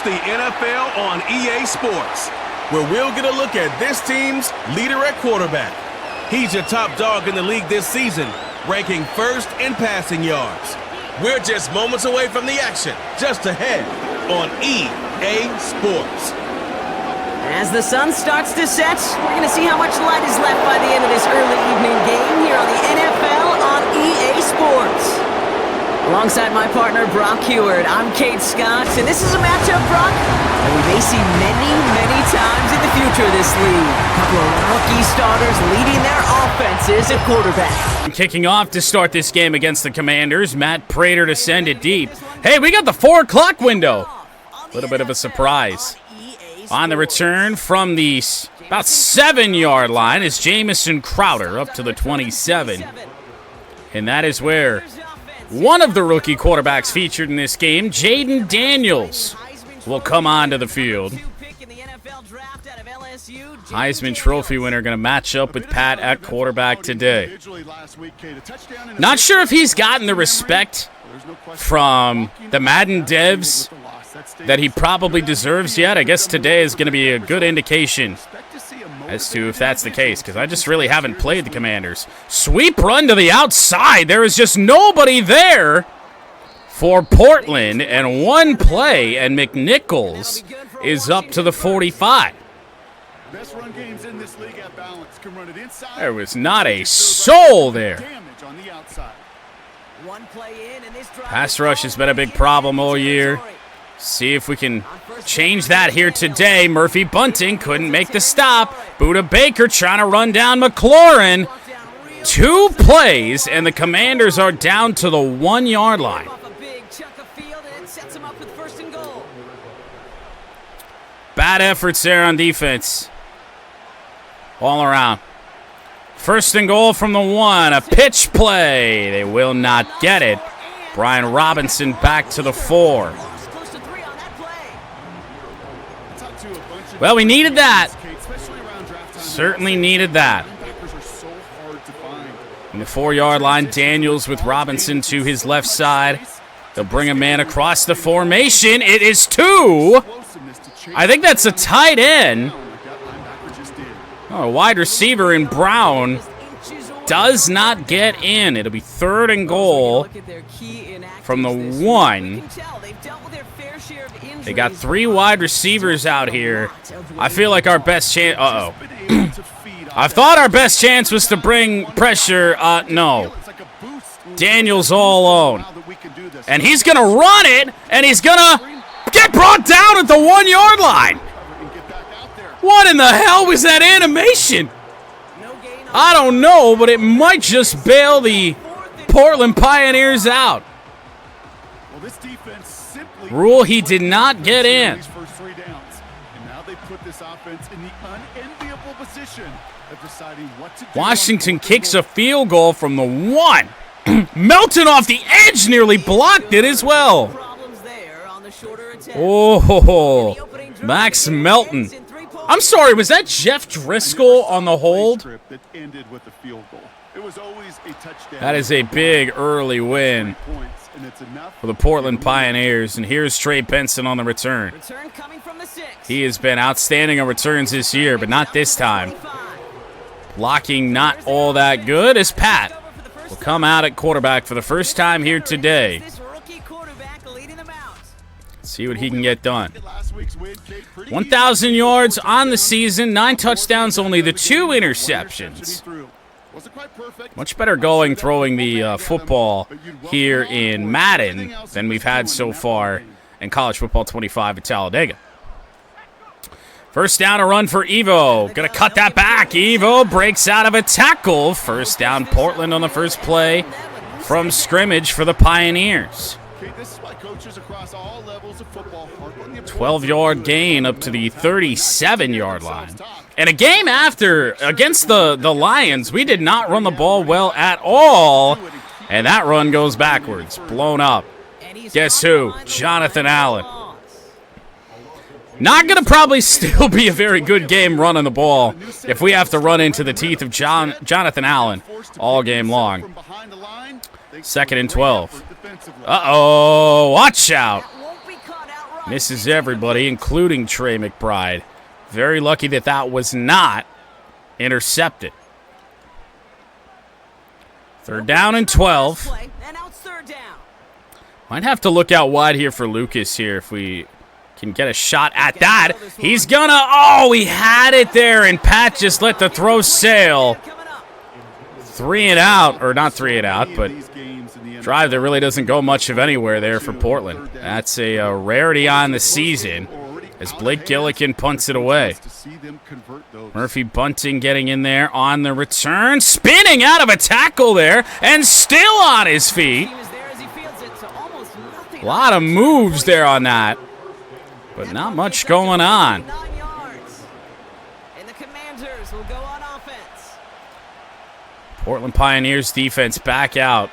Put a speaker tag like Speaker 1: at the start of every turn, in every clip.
Speaker 1: It's the NFL on EA Sports,
Speaker 2: where we'll get a look at this team's leader at quarterback. He's your top dog in the league this season, ranking first in passing yards. We're just moments away from the action, just ahead on EA Sports.
Speaker 3: As the sun starts to set, we're going to see how much light is left by the end of this early evening game here on the NFL on EA Sports. Alongside my partner, Brock Heward, I'm Kate Scott, and this is a matchup, Brock, that we may see many, many times in the future of this league. A couple of rookie starters leading their offenses at quarterback.
Speaker 4: Kicking off to start this game against the Commanders, Matt Prater to send it deep. Hey, we got the 4 o'clock window. A little bit of a surprise. On the return from the about 7-yard line is Jamison Crowder up to the 27. And that is where one of the rookie quarterbacks featured in this game, Jaden Daniels, will come onto the field. Heisman Trophy winner going to match up with Pat at quarterback today. Not sure if he's gotten the respect from the Madden devs that he probably deserves yet. I guess today is going to be a good indication as to if that's the case, because I just really haven't played the Commanders. Sweep run to the outside. There is just nobody there for Portland, and one play, and McNichols is up to the 45. There was not a soul there. Pass rush has been a big problem all year. See if we can change that here today. Murphy Bunting couldn't make the stop. Budda Baker trying to run down McLaurin. 2 plays, and the Commanders are down to the 1-yard line. Bad efforts there on defense. All around. 1st and goal from the 1. A pitch play. They will not get it. Brian Robinson back to the 4. Well, we needed that. Certainly needed that. In the 4-yard line, Daniels with Robinson to his left side. They'll bring a man across the formation. It is 2. I think that's a tight end. Oh, a wide receiver in Brown does not get in. It'll be 3rd and goal from the 1. They got 3 wide receivers out here. I feel like our best chance... I thought our best chance was to bring pressure. No. Daniels all alone. And he's going to run it, and he's going to get brought down at the 1-yard line. What in the hell was that animation? I don't know, but it might just bail the Portland Pioneers out. Rule, he did not get in. Washington kicks a field goal from the 1. Melton off the edge nearly blocked it as well. Oh, Max Melton. I'm sorry, was that Jeff Driscoll on the hold? That is a big early win for the Portland Pioneers. And here's Trey Benson on the return. He has been outstanding on returns this year, but not this time. Blocking not all that good as Pat will come out at quarterback for the first time here today. See what he can get done. 1,000 yards on the season, 9 touchdowns, only the 2 interceptions. Much better going throwing the football here in Madden than we've had so far in College Football 25 at Talladega. First down, a run for Evo. Gonna cut that back. Evo breaks out of a tackle. First down, Portland on the first play from scrimmage for the Pioneers. 12-yard gain up to the 37-yard line. And a game after, against the Lions, we did not run the ball well at all. And that run goes backwards, blown up. Guess who? Jonathan Allen. Not going to probably still be a very good game running the ball if we have to run into the teeth of Jonathan Allen all game long. 2nd and 12. Uh-oh, watch out. Misses everybody, including Trey McBride. Very lucky that that was not intercepted. 3rd down and 12. Might have to look out wide here for Lucas here if we can get a shot at that. He's gonna, oh, he had it there, and Pat just let the throw sail. 3 and out, or not 3 and out, but drive that really doesn't go much of anywhere there for Portland. That's a rarity on the season as Blake Gillikin punts it away. Murphy Bunting getting in there on the return, spinning out of a tackle there, and still on his feet. A lot of moves there on that, but not much going on. Portland Pioneers defense back out.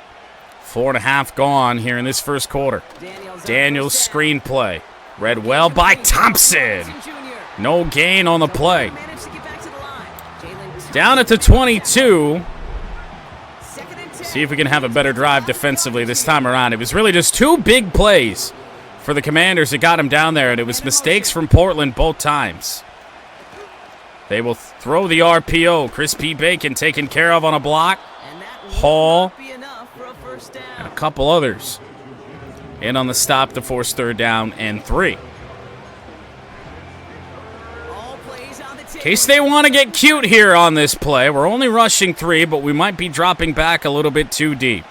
Speaker 4: 4.5 gone here in this first quarter. Daniels screenplay. Read well by Thompson. No gain on the play. Down at the 22. See if we can have a better drive defensively this time around. It was really just 2 big plays for the Commanders that got him down there, and it was mistakes from Portland both times. They will throw the RPO. Chris P. Bacon taken care of on a block. Hall and a couple others in on the stop to force 3rd down and 3. In case they want to get cute here on this play, we're only rushing 3, but we might be dropping back a little bit too deep.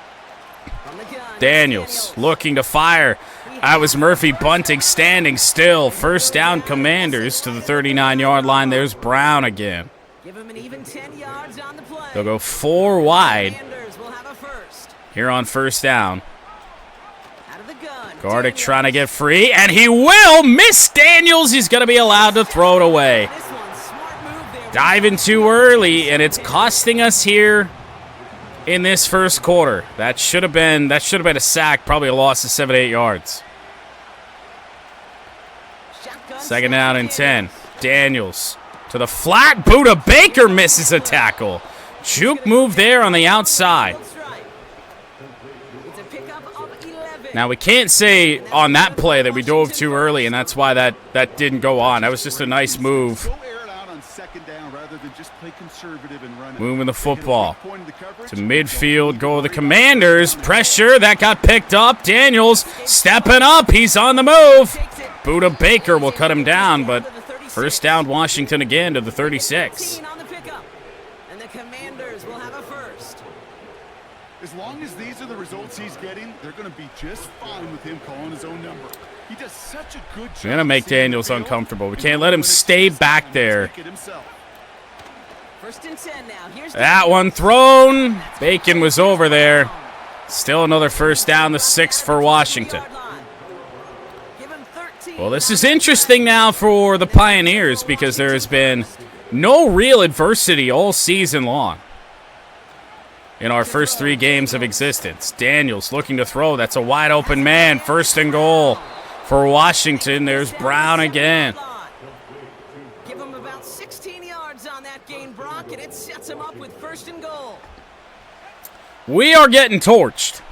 Speaker 4: Daniels looking to fire. That was Murphy Bunting standing still. 1st down Commanders to the 39-yard line. There's Brown again. They'll go 4 wide here on 1st down. Gardick trying to get free, and he will miss Daniels. He's going to be allowed to throw it away. Diving too early, and it's costing us here in this first quarter. That should have been a sack, probably a loss of 7-8 yards. 2nd down and 10. Daniels to the flat. Buda Baker misses a tackle. Juke move there on the outside. Now, we can't say on that play that we dove too early, and that's why that didn't go on. That was just a nice move. Moving the football to midfield. Go the Commanders. Pressure. That got picked up. Daniels stepping up. He's on the move. Buda Baker will cut him down, but 1st down Washington again to the 36.
Speaker 5: As long as these are the results he's getting, they're going to be just fine with him calling his own number. He does such a good job.
Speaker 4: We're going to make Daniels uncomfortable. We can't let him stay back there. That one thrown. Bacon was over there. Still another 1st down, the 6th for Washington. Well, this is interesting now for the Pioneers because there has been no real adversity all season long in our first 3 games of existence. Daniels looking to throw. That's a wide open man. 1st and goal for Washington. There's Brown again.
Speaker 3: Give him about 16 yards on that gain, Brock, and it sets him up with 1st and goal.
Speaker 4: We are getting torched.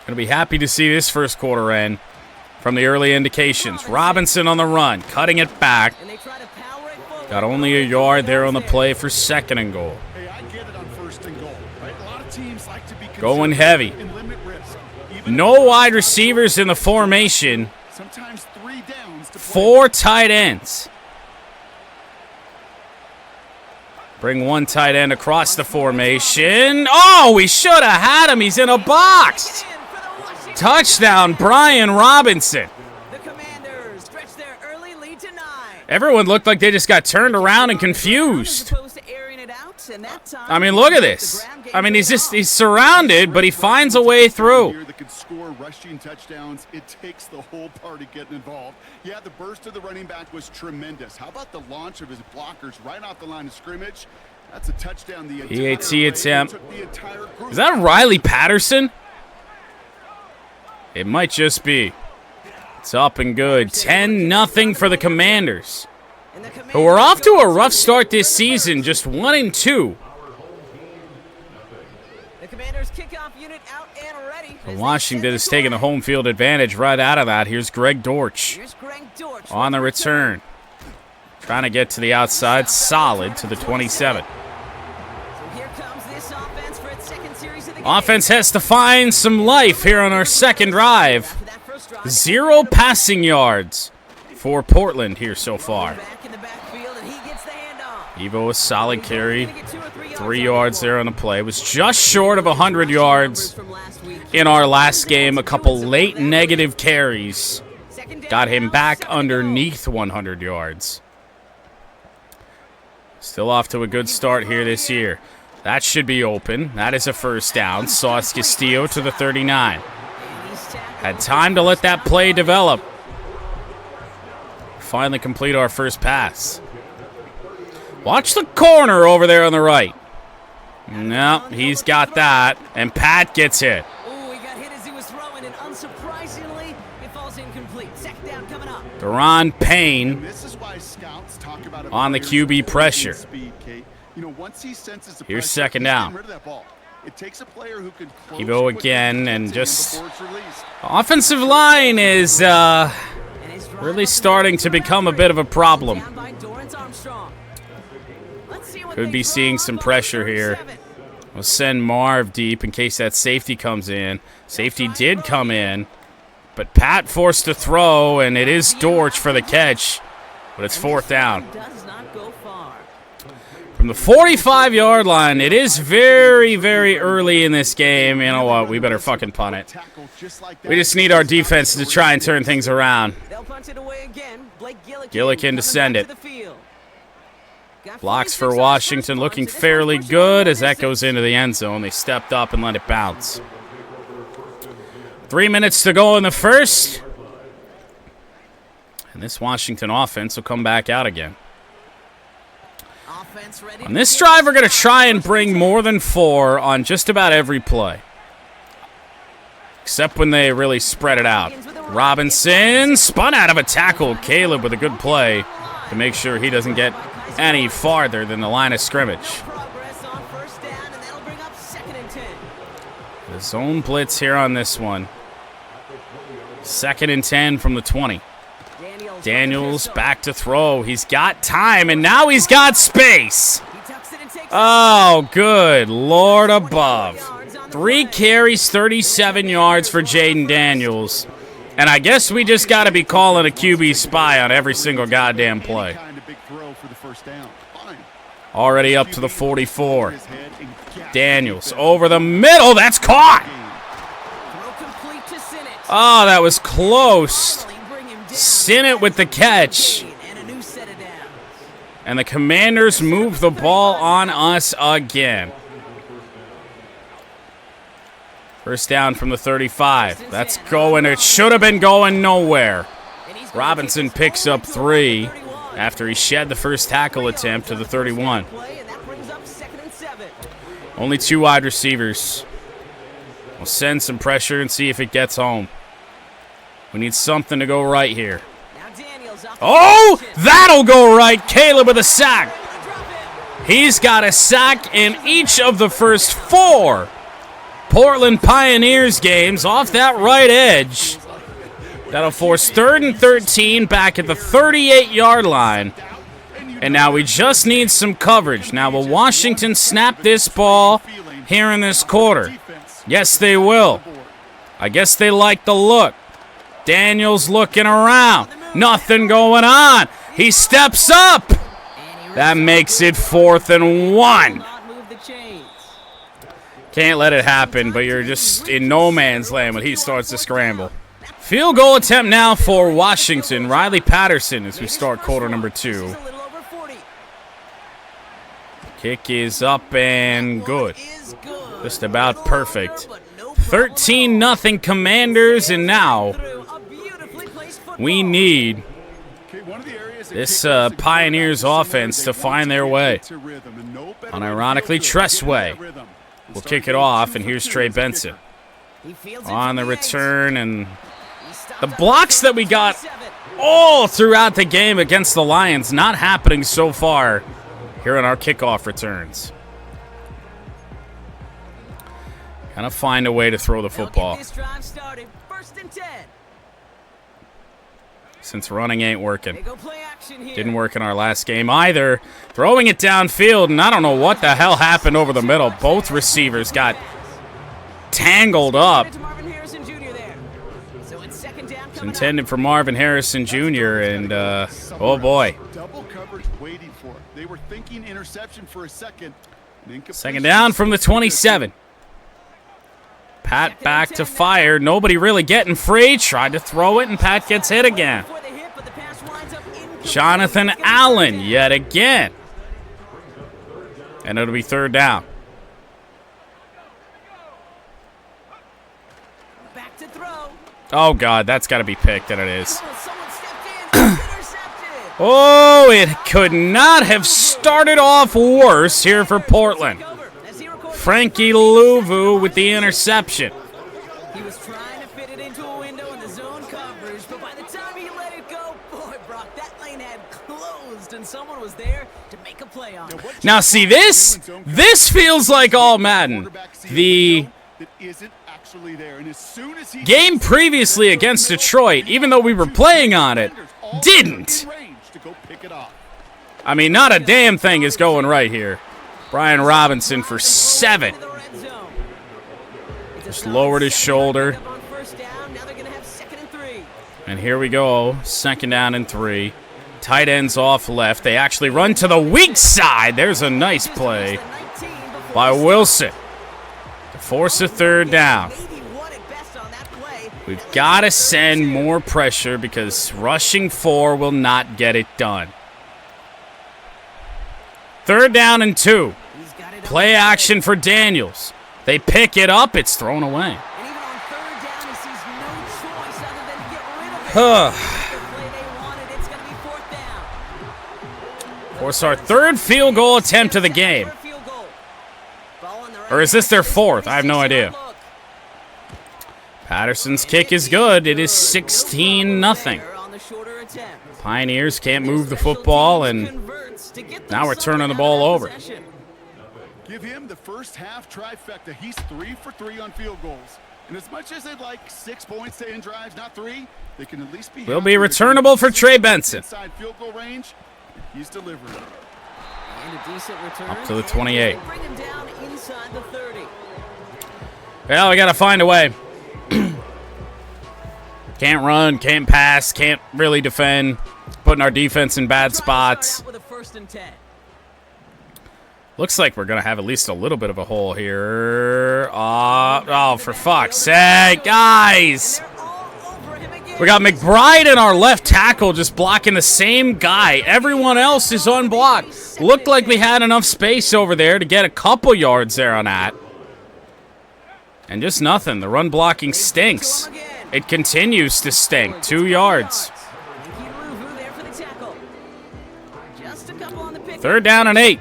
Speaker 4: Going to be happy to see this first quarter end from the early indications. Robinson on the run, cutting it back. Got only a yard there on the play for 2nd and goal. Going heavy. No wide receivers in the formation. 4 tight ends. Bring 1 tight end across the formation. Oh, we should have had him. He's in a box. Touchdown, Brian Robinson. Everyone looked like they just got turned around and confused. I mean, look at this. I mean, he's surrounded, but he finds a way through.
Speaker 5: That could score rushing touchdowns. It takes the whole party getting involved. Yeah, the burst of the running back was tremendous. How about the launch of his blockers right off the line of scrimmage? That's a touchdown. The
Speaker 4: PAT attempt. Is that Riley Patterson? It might just be. It's up and good. 10-0 for the Commanders, who are off to a rough start this season, just 1-2.
Speaker 3: The Commanders' kickoff unit out and ready.
Speaker 4: Washington is taking the home field advantage right out of that. Here's Greg Dortch on the return. Trying to get to the outside, solid to the 27.
Speaker 3: So here comes this offense for its second series of the game.
Speaker 4: Offense has to find some life here on our second drive. 0 passing yards for Portland here so far.
Speaker 3: Back in the backfield, and he gets the handoff.
Speaker 4: Evo, a solid carry. 3 yards there on the play. Was just short of 100 yards in our last game. A couple late negative carries got him back underneath 100 yards. Still off to a good start here this year. That should be open. That is a first down. Sauce Castillo to the 39. Had time to let that play develop. Finally complete our first pass. Watch the corner over there on the right. No, he's got that. And Pat gets hit.
Speaker 3: Oh, he got hit as he was throwing, and unsurprisingly, it falls incomplete. Second down coming up.
Speaker 4: Deron Payne
Speaker 5: This is why scouts talk about a
Speaker 4: on the
Speaker 5: player's
Speaker 4: QB pressure.
Speaker 5: speed, Kate. You know, once he senses the
Speaker 4: Here's
Speaker 5: pressure,
Speaker 4: second
Speaker 5: he's
Speaker 4: down.
Speaker 5: getting rid of that ball. It takes a player who can close
Speaker 4: Evo
Speaker 5: quickly
Speaker 4: again,
Speaker 5: to
Speaker 4: and
Speaker 5: the
Speaker 4: just
Speaker 5: before it's released.
Speaker 4: offensive line is really starting to become a bit of a problem.
Speaker 3: Down by Dorrance Armstrong. Let's see what
Speaker 4: Could
Speaker 3: they
Speaker 4: be
Speaker 3: throw
Speaker 4: seeing
Speaker 3: on
Speaker 4: some
Speaker 3: the
Speaker 4: pressure here.
Speaker 3: 37.
Speaker 4: We'll send Marv deep in case that safety comes in. Safety did come in, but Pat forced to throw, and it is Dortch for the catch, but it's fourth down.
Speaker 3: Does not go far.
Speaker 4: From the 45-yard line, it is very, very early in this game. You know what? We better fucking punt it.
Speaker 5: Tackle just like that.
Speaker 4: We just need our defense to try and turn things around.
Speaker 3: They'll punt it away again. Blake
Speaker 4: Gillikin to
Speaker 3: coming
Speaker 4: send
Speaker 3: back
Speaker 4: it.
Speaker 3: to the field. Got
Speaker 4: Blocks
Speaker 3: 46
Speaker 4: for
Speaker 3: on his
Speaker 4: Washington,
Speaker 3: first
Speaker 4: looking
Speaker 3: punch. This
Speaker 4: fairly
Speaker 3: one's
Speaker 4: good as
Speaker 3: first
Speaker 4: that goes into the end zone. They stepped up and let it bounce. 3 minutes to go in the first. And this Washington offense will come back out again.
Speaker 3: Offense ready
Speaker 4: On this drive, we're going to try and bring more than 4 on just about every play. Except when they really spread it out. Robinson spun out of a tackle. Caleb with a good play to make sure he doesn't get any farther than the line of scrimmage.
Speaker 3: progress on first down, and that'll bring up 2nd and 10.
Speaker 4: The zone blitz here on this one. 2nd and 10 from the 20. Daniels back to throw. He's got time, and now he's got space.
Speaker 3: He tucks it and takes
Speaker 4: Oh, good Lord above. 3 carries, 37 yards for Jaden Daniels. And I guess we just got to be calling a QB spy on every single goddamn play.
Speaker 5: Kind of big throw for the first down. Fine.
Speaker 4: Already up to the 44. Daniels over the middle. That's caught.
Speaker 3: throw complete to Sinnott.
Speaker 4: Oh, that was close.
Speaker 3: Bring him down.
Speaker 4: Sinnott with the catch.
Speaker 3: And a new set of downs.
Speaker 4: And the Commanders move the ball on us again. First down from the 35. That's going. It should have been going nowhere. Robinson picks up 3 after he shed the first tackle attempt to the 31.
Speaker 3: Play, and that brings up 2nd and 7.
Speaker 4: Only 2 wide receivers. We'll send some pressure and see if it gets home. We need something to go right here.
Speaker 3: Now Daniels off the
Speaker 4: Oh,
Speaker 3: position.
Speaker 4: that'll go right. Caleb with a sack.
Speaker 3: Drop it.
Speaker 4: He's got a sack in each of the first 4 Portland Pioneers games off that right edge. That'll force 3rd and 13 back at the 38-yard line. And now we just need some coverage. Now, will Washington snap this ball here in this quarter? Yes, they will. I guess they like the look. Daniels looking around. Nothing going on. He steps up. That makes it 4th and 1.
Speaker 3: Not move the chains.
Speaker 4: Can't let it happen, but you're just in no man's land when he starts to scramble. Field goal attempt now for Washington. Riley Patterson as we start quarter number 2.
Speaker 3: A little over 40.
Speaker 4: Kick is up and good.
Speaker 3: Is good.
Speaker 4: Just about perfect. 13-0 Commanders, and now
Speaker 3: A beautifully placed football.
Speaker 4: we need
Speaker 5: Okay, one of the areas that
Speaker 4: this
Speaker 5: kickers
Speaker 4: Pioneers
Speaker 5: have
Speaker 4: offense to
Speaker 5: they
Speaker 4: find
Speaker 5: want
Speaker 4: their
Speaker 5: get
Speaker 4: way.
Speaker 5: into rhythm, and no better
Speaker 4: Unironically,
Speaker 5: way to feel good than
Speaker 4: Tressway
Speaker 5: that rhythm. And
Speaker 4: will
Speaker 5: start
Speaker 4: kick it
Speaker 5: getting
Speaker 4: off,
Speaker 5: 2
Speaker 4: and
Speaker 5: for
Speaker 4: here's
Speaker 5: 2
Speaker 4: Trey
Speaker 5: as the
Speaker 4: Benson.
Speaker 5: kicker.
Speaker 3: He fields it
Speaker 4: On
Speaker 3: from
Speaker 4: the
Speaker 3: edge.
Speaker 4: return, and
Speaker 3: He stopped
Speaker 4: the
Speaker 3: up
Speaker 4: blocks that we got
Speaker 3: 27.
Speaker 4: all throughout the game against the Lions not happening so far here in our kickoff returns. Gotta find a way to throw the football.
Speaker 3: This drive started. 1st and 10.
Speaker 4: Since running ain't working.
Speaker 3: They go play action here.
Speaker 4: Didn't work in our last game either. Throwing it downfield, and I don't know what the hell happened over the middle. Both receivers got tangled up. It's intended for Marvin Harrison Jr. and oh boy.
Speaker 5: Double coverage waiting for it. They were thinking interception for a second.
Speaker 4: 2nd down from the 27. Pat back to fire. Nobody really getting free. Tried to throw it, and Pat gets hit again. Jonathan Allen yet again. And it'll be 3rd down.
Speaker 3: Back to throw.
Speaker 4: Oh, God, that's got to be picked, and it is. Oh, it could not have started off worse here for Portland. Frankie Louvu with the interception.
Speaker 3: He was trying to fit it into a window in the zone coverage, but by the time he let it go, boy, Brock, that lane had closed, and someone was there to make a play on it.
Speaker 4: Now, see, this feels like All-Madden. The game previously against Detroit, even though we were playing on it, didn't. I mean, not a damn thing is going right here. Brian Robinson for 7. Just lowered his shoulder. And here we go. 2nd down and 3. Tight ends off left. They actually run to the weak side. There's a nice play by Wilson to force a 3rd down. We've got to send more pressure because rushing 4 will not get it done. 3rd down and 2. Play action for Daniels. They pick it up. It's thrown away. Force our 3rd field goal attempt of the game. Or is this their 4th? I have no idea. Patterson's kick is good. It is 16-0. Pioneers can't move the football, and now we're turning the ball over.
Speaker 5: Give him the first half trifecta. He's 3 for 3 on field goals. And as much as they'd like 6 points to end drives, not 3, they can at least be.
Speaker 4: Will be returnable for Trey Benson.
Speaker 5: Inside field goal range, he's delivering.
Speaker 4: Up to the 28. Well, we got to find a way. Can't run, can't pass, can't really defend. Putting our defense in bad spots. Looks like we're going to have at least a little bit of a hole here. Oh, for fuck's sake, guys. We got McBride and our left tackle just blocking the same guy. Everyone else is unblocked. Looked like we had enough space over there to get a couple yards there on that. And just nothing. The run blocking stinks. It continues to stink. 2 yards. 3rd down and 8.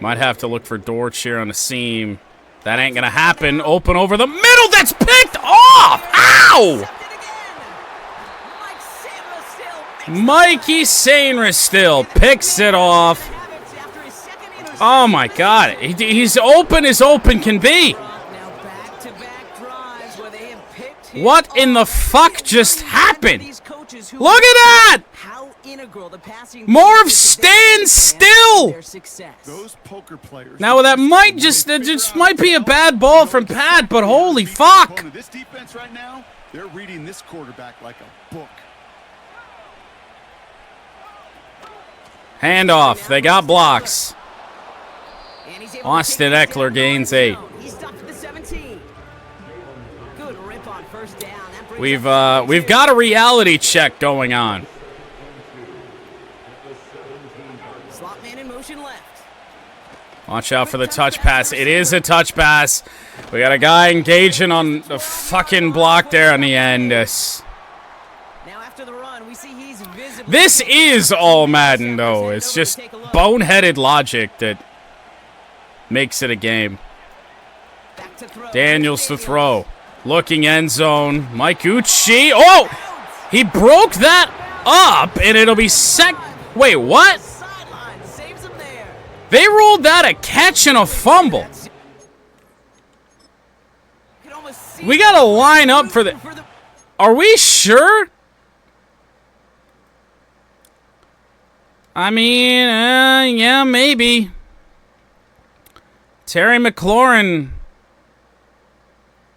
Speaker 4: Might have to look for Dortch here on the seam. That ain't going to happen. Open over the middle. That's picked off. Ow! Mikey Sainris still picks it off. Oh, my God. He's open as open can be. What in the fuck just happened? Look at that! Marv stands still. Now that might just might be a bad ball from Pat, but holy fuck!
Speaker 5: This defense right now, they're reading this quarterback like a book.
Speaker 4: Handoff. They got blocks. Austin Eckler gains 8. We've got a reality check going on. Watch out for the touch pass. It is a touch pass. We got a guy engaging on the fucking block there on the end. This is All-Madden, though. It's just boneheaded logic that makes it a game. Daniels to throw. Looking end zone. Mike Uchi. Oh! He broke that up, and it'll be Wait, what? They ruled that a catch and a fumble. We got to line up for the... Are we sure? I mean, yeah, maybe. Terry McLaurin.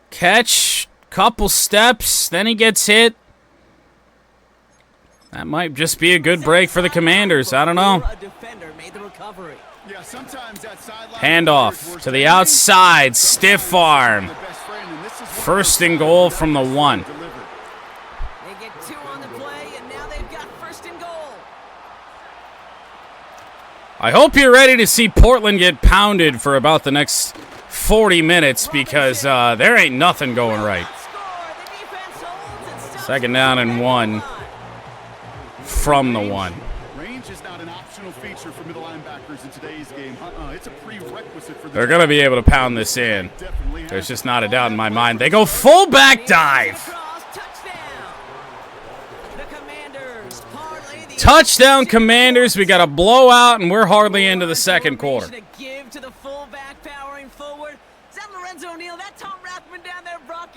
Speaker 4: Catch, couple steps, then he gets hit. That might just be a good break for the Commanders. I don't know. Handoff to the outside. Stiff arm. First and goal from the 1.
Speaker 3: They get 2 on the play, and now they've got first and goal.
Speaker 4: I hope you're ready to see Portland get pounded for about the next 40 minutes because there ain't nothing going right. Second down and 1 from the 1.
Speaker 5: Range is not an optional feature for middle linebackers in today's game. It's a prerequisite for the
Speaker 4: They're going to be able to pound this in. There's just not a doubt in my mind. They go fullback dive. Touchdown, Commanders. We got a blowout, and we're hardly into the second quarter.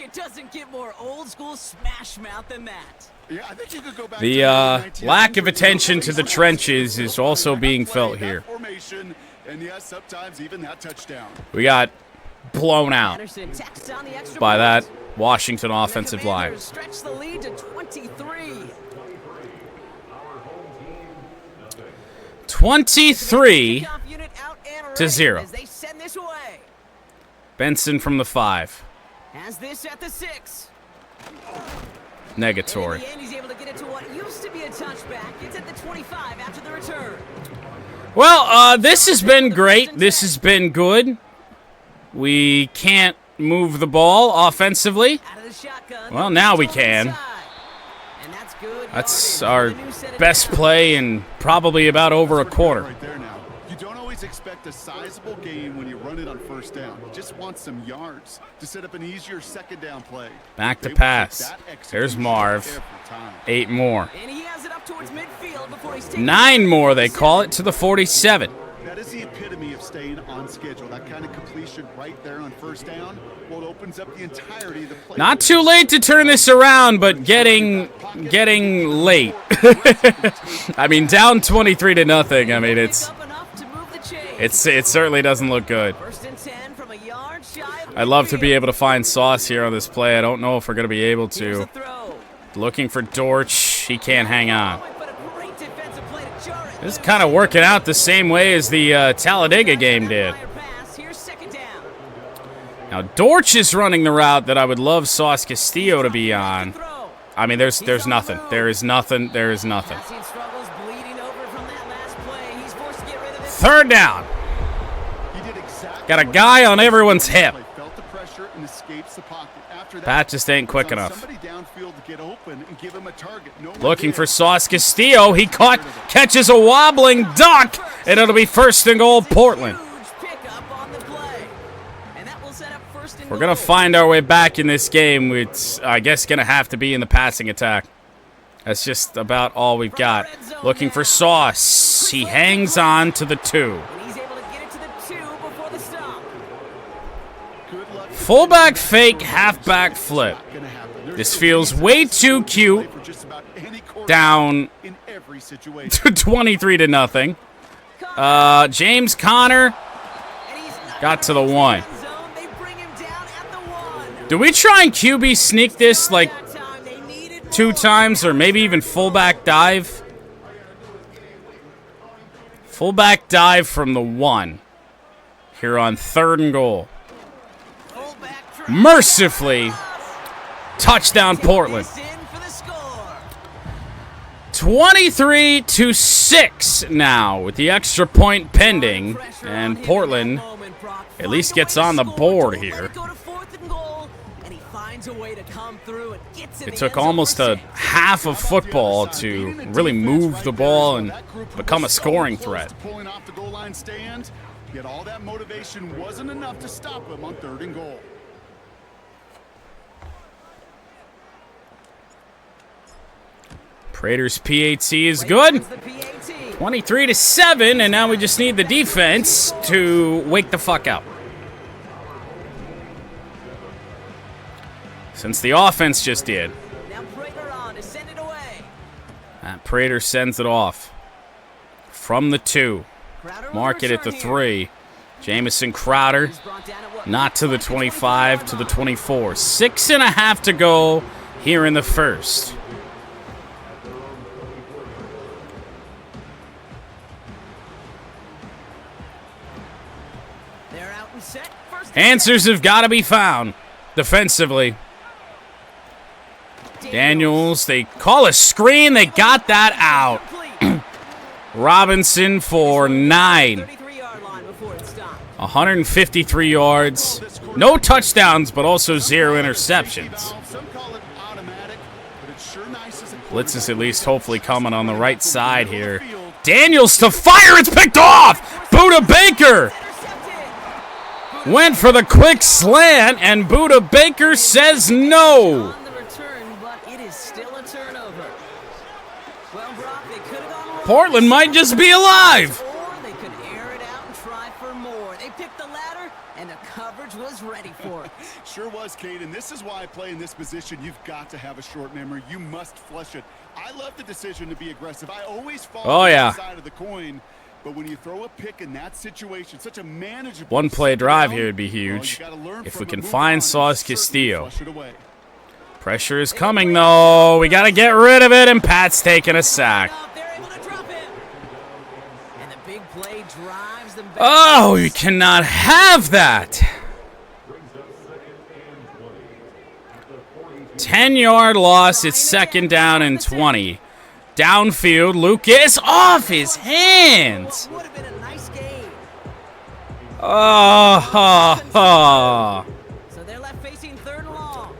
Speaker 3: It doesn't get more old school smash mouth than that.
Speaker 5: Yeah, I think you could go back
Speaker 4: The lack of attention to the trenches is also being felt here.
Speaker 5: And yes, sometimes even that touchdown.
Speaker 4: We got blown out by that Washington offensive line.
Speaker 3: Stretch the lead to 23.
Speaker 4: 23 to 0. Benson from the 5.
Speaker 3: Has this at the 6.
Speaker 4: Negatory.
Speaker 3: In the end, he's able to get it to what used to be a touchback. It's at the 25 after the return.
Speaker 4: Well, this has been great. This has been good. We can't move the ball offensively.
Speaker 3: Out of the shotgun.
Speaker 4: Well, now we can.
Speaker 3: And that's good.
Speaker 4: That's our best play in probably about over a quarter.
Speaker 5: Right there now. You don't always expect a sizable gain when you run it on first down. You just want some yards to set up an easier second down play.
Speaker 4: Back to pass. There's Marv. 8 more.
Speaker 3: And he has it up towards midfield before he's
Speaker 4: 9 more. They call it to the 47.
Speaker 5: That is the epitome of staying on schedule. That kind of completion right there on first down, well, it opens up the entirety of the play.
Speaker 4: Not too late to turn this around, but getting late. I mean, down 23 to nothing. I mean, it certainly doesn't look good. I'd love to be able to find Sauce here on this play. I don't know if we're going to be able to. Looking for Dortch. He can't hang on. This is kind of working out the same way as the Talladega game did. Now, Dortch is running the route that I would love Sauce Castillo to be on. I mean, there's nothing. There is nothing. There is nothing. Third down. Got a guy on everyone's hip. Pat just ain't quick enough. Looking for Sauce Castillo. He catches a wobbling duck, and it'll be first and goal, Portland. We're going to find our way back in this game. It's, I guess, going to have to be in the passing attack. That's just about all we've got. Looking for Sauce. He hangs on to the 2. Fullback fake, halfback flip. This feels way too cute. Down to 23 to nothing. James Conner got to the 1. Do we try and QB sneak this like 2 times or maybe even fullback dive? Fullback dive from the 1 here on 3rd and goal. Mercifully, touchdown Portland. 23 to 6 now with the extra point pending, and Portland at least gets on the board here. It took almost a half of football to really move the ball and become a scoring threat.
Speaker 5: Yet all that motivation wasn't enough to stop him on 3rd and goal.
Speaker 4: Prater's PAT is good. 23-7, and now we just need the defense to wake the fuck up. Since the offense just did.
Speaker 3: Now Prater on to send it away.
Speaker 4: Prater sends it off. From the 2.
Speaker 3: Crowder
Speaker 4: Mark it at the
Speaker 3: here.
Speaker 4: 3. Jamison Crowder.
Speaker 3: He's brought down at what,
Speaker 4: Not to the 25,
Speaker 3: 25
Speaker 4: to the 24. 6.5 to go here in the first.
Speaker 3: They're out and set. First
Speaker 4: Answers have got to be found defensively. Daniels, they call a screen. They got that out.
Speaker 3: Complete.
Speaker 4: Robinson for 9.
Speaker 3: 33-yard line before it stopped.
Speaker 4: 153 yards. No touchdowns, but also 0 interceptions.
Speaker 5: Some call it automatic, but it's sure nice as a
Speaker 4: Blitz is at least hopefully coming on the right side here. Daniels to fire. It's picked off. Buda Baker
Speaker 3: Intercepted.
Speaker 4: went for the quick slant, and Buda Baker says no.
Speaker 3: On the return, but it is still a turnover. Well, Brock, they could have gone
Speaker 4: Portland might just be alive.
Speaker 3: or they could air it out and try for more. They picked the latter, and the coverage was ready for it.
Speaker 5: Sure was, Kate, and this is why I play in this position. You've got to have a short memory. You must flush it. I love the decision to be aggressive. I always fall
Speaker 4: Oh,
Speaker 5: on
Speaker 4: yeah.
Speaker 5: the side of the coin, but when you throw a pick in that situation, such a manageable
Speaker 4: One play drive
Speaker 5: down,
Speaker 4: here would be
Speaker 5: well, you
Speaker 4: huge.
Speaker 5: gotta learn
Speaker 4: If
Speaker 5: from
Speaker 4: we
Speaker 5: it,
Speaker 4: can
Speaker 5: move
Speaker 4: find
Speaker 5: on, and
Speaker 4: Sauce
Speaker 5: certainly
Speaker 4: Castillo.
Speaker 5: flush it away.
Speaker 4: Pressure is coming, though. We got to get rid of it, and Pat's taking a sack.
Speaker 3: Up, they're able to drop it. And the big play drives them back.
Speaker 4: Oh, we cannot have that. 10-yard loss. It's second down and 20. Downfield, Lucas off his hands.
Speaker 3: Would have been a nice game.
Speaker 4: Oh,
Speaker 3: So they're left facing third and long.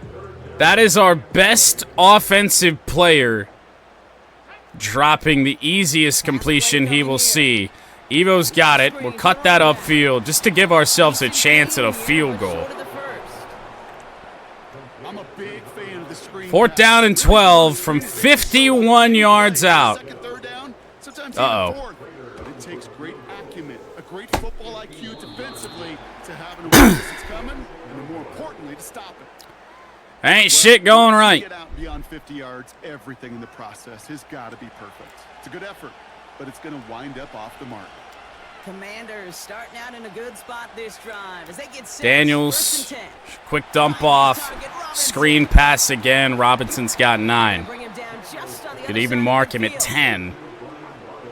Speaker 4: that is our best offensive player dropping the easiest completion he will see. Evo's got it. We'll cut that upfield just to give ourselves a chance at a field goal.
Speaker 3: Short of the first.
Speaker 5: I'm a big fan of the screen
Speaker 4: Fourth
Speaker 5: pass.
Speaker 4: down and 12 from 51 yards out.
Speaker 5: Second, third down, sometimes
Speaker 4: Uh-oh.
Speaker 5: even fourth. But it takes great acumen, a great football IQ defensively to have an awareness it's coming, and more importantly, to stop it.
Speaker 4: Ain't shit going
Speaker 5: Once you
Speaker 4: right.
Speaker 5: Get out beyond 50 yards. Everything in the process has got to be perfect. It's a good effort, but it's going to wind up off the mark.
Speaker 3: Commanders starting out in a good spot this drive as they get set.
Speaker 4: Daniels,
Speaker 3: First and 10.
Speaker 4: quick dump off. Screen pass again. Robinson's got 9.
Speaker 3: Bring him down just on the
Speaker 4: Could
Speaker 3: other
Speaker 4: even
Speaker 3: side
Speaker 4: mark
Speaker 3: of
Speaker 4: him
Speaker 3: the
Speaker 4: at
Speaker 3: field.
Speaker 4: 10.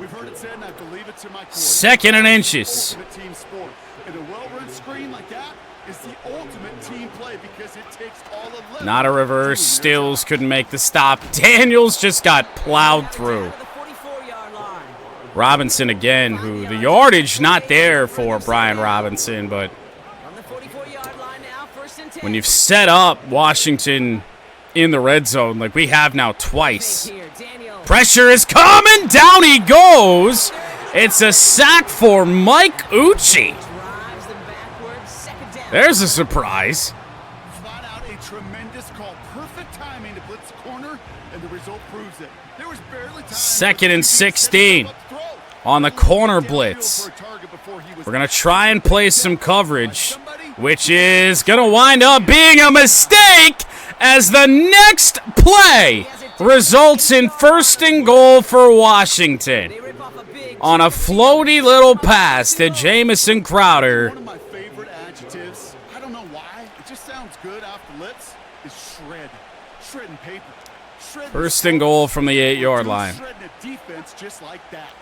Speaker 5: We've heard it said, and I believe it to my core.
Speaker 4: Second and inches.
Speaker 5: Ultimate team sport. And a well-run screen like that is the ultimate team play because it takes all of them.
Speaker 4: Not a reverse. Stills couldn't make the stop. Daniels just got plowed through.
Speaker 3: The 44-yard line.
Speaker 4: Robinson again, who the yardage not there for Brian Robinson, but
Speaker 3: From the 44-yard line now, first and 10.
Speaker 4: when you've set up Washington in the red zone like we have now twice,
Speaker 3: Here, Daniel.
Speaker 4: pressure is coming. Down he goes. It's a sack for Mike Ucci.
Speaker 3: Drives them backwards. Second down.
Speaker 4: There's a surprise.
Speaker 5: Flat out a tremendous call. Perfect timing to blitz the corner, and the result proves it. There was barely time.
Speaker 4: Second and 16 on the corner blitz. We're going to try and play some coverage, which is going to wind up being a mistake as the next play results in first and goal for Washington.
Speaker 3: They rip off a big
Speaker 4: On a floaty little pass to Jamison Crowder.
Speaker 5: One of my favorite adjectives, I don't know why, it just sounds good off the lips, is shred. Shredding paper. Shredding
Speaker 4: First and goal from the 8-yard line.
Speaker 5: Shredding a defense just like that.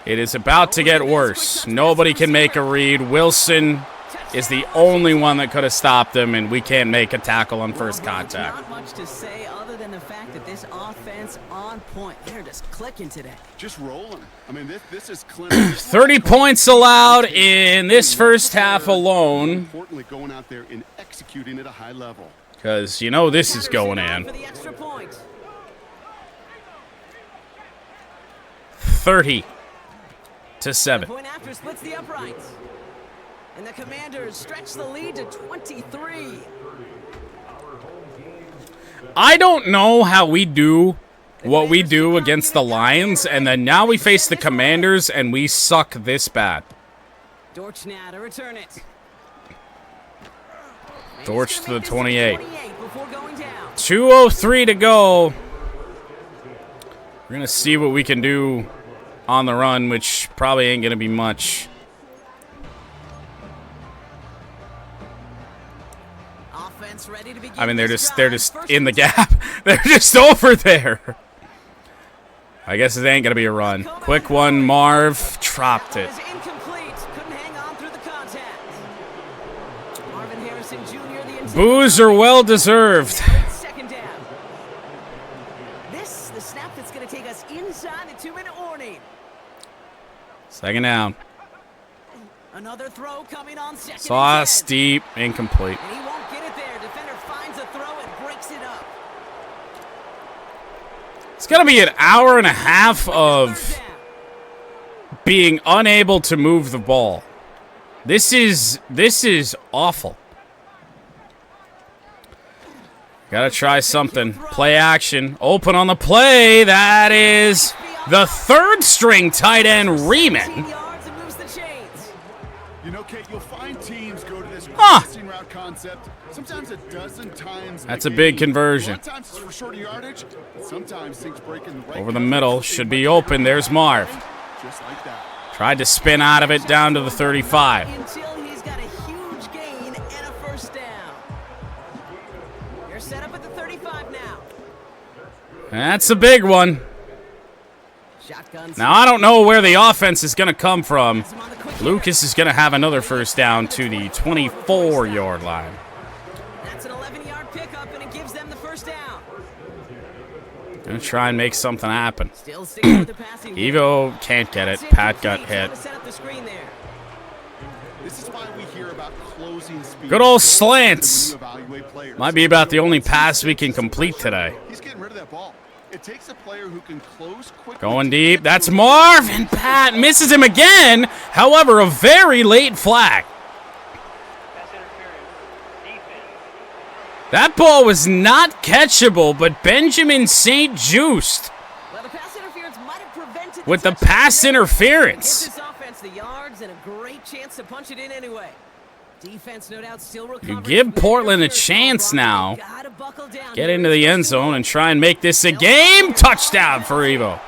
Speaker 4: It is about to get worse. Nobody can make a read. Wilson is the only one that could have stopped him, and we can't make a tackle on first contact.
Speaker 3: Not much to say other than the fact that this offense on point. They're just clicking today.
Speaker 5: Just rolling. I mean, this is clinical.
Speaker 4: 30 points allowed in this first half alone,
Speaker 5: Importantly, going out there and executing at a high level.
Speaker 4: because you know this is going
Speaker 3: Patterson on
Speaker 4: in.
Speaker 3: for the extra point.
Speaker 4: 30-7.
Speaker 3: Point after splits the uprights. And the Commanders stretch the lead to 23.
Speaker 4: I don't know how we do what we do against the Lions, and then now we face the Commanders, and we suck this bad.
Speaker 3: Dortch now to return it.
Speaker 4: Dortch to the 28. 2:03 to go. We're going to see what we can do on the run, which probably ain't going to be much. I mean, they're just in the gap. They're just over there. I guess it ain't going to be a run. Quick one, Marv. Dropped it. Boos are well deserved.
Speaker 3: This the snap that's going to take us inside the 2-minute warning.
Speaker 4: Second down.
Speaker 3: Another throw coming on second.
Speaker 4: Sauce deep, incomplete.
Speaker 3: And he won't get it there. Defender finds a throw and breaks it up.
Speaker 4: It's going to be an hour and a half of being unable to move the ball. This is awful. Gotta try something. Play action. Open on the play. That is the third string tight end, Riemann.
Speaker 5: You know, Kate, you'll find teams go to this passing route concept sometimes a dozen times.
Speaker 4: That's a big conversion.
Speaker 5: Sometimes it's for shorter yardage, sometimes things break in the right.
Speaker 4: Over the middle. Should be open. There's Marv.
Speaker 5: Just like that.
Speaker 4: Tried to spin out of it down to the 35.
Speaker 3: Until he's got a huge gain and a first down. They're set up at the 35 now.
Speaker 4: That's a big one. Now, I don't know where the offense is going to come from. Lucas is going to have another first down to the 24-yard line.
Speaker 3: That's an 11-yard pickup, and it gives them the first down.
Speaker 4: Going to try and make something happen.
Speaker 3: Still sticking with the passing.
Speaker 4: Evo can't get it. Pat got hit.
Speaker 5: This is why we hear about closing speed.
Speaker 4: Good old slants. Might be about the only pass we can complete today.
Speaker 5: He's getting rid of that ball. It takes a player who can close quickly.
Speaker 4: Going deep. That's Marv, and Pat misses him again. However, a very late flag. That ball was not catchable, but Benjamin St. Juiced with the pass interference. You give Portland a chance now. Get into the end zone and try and make this a game. Touchdown for Evo.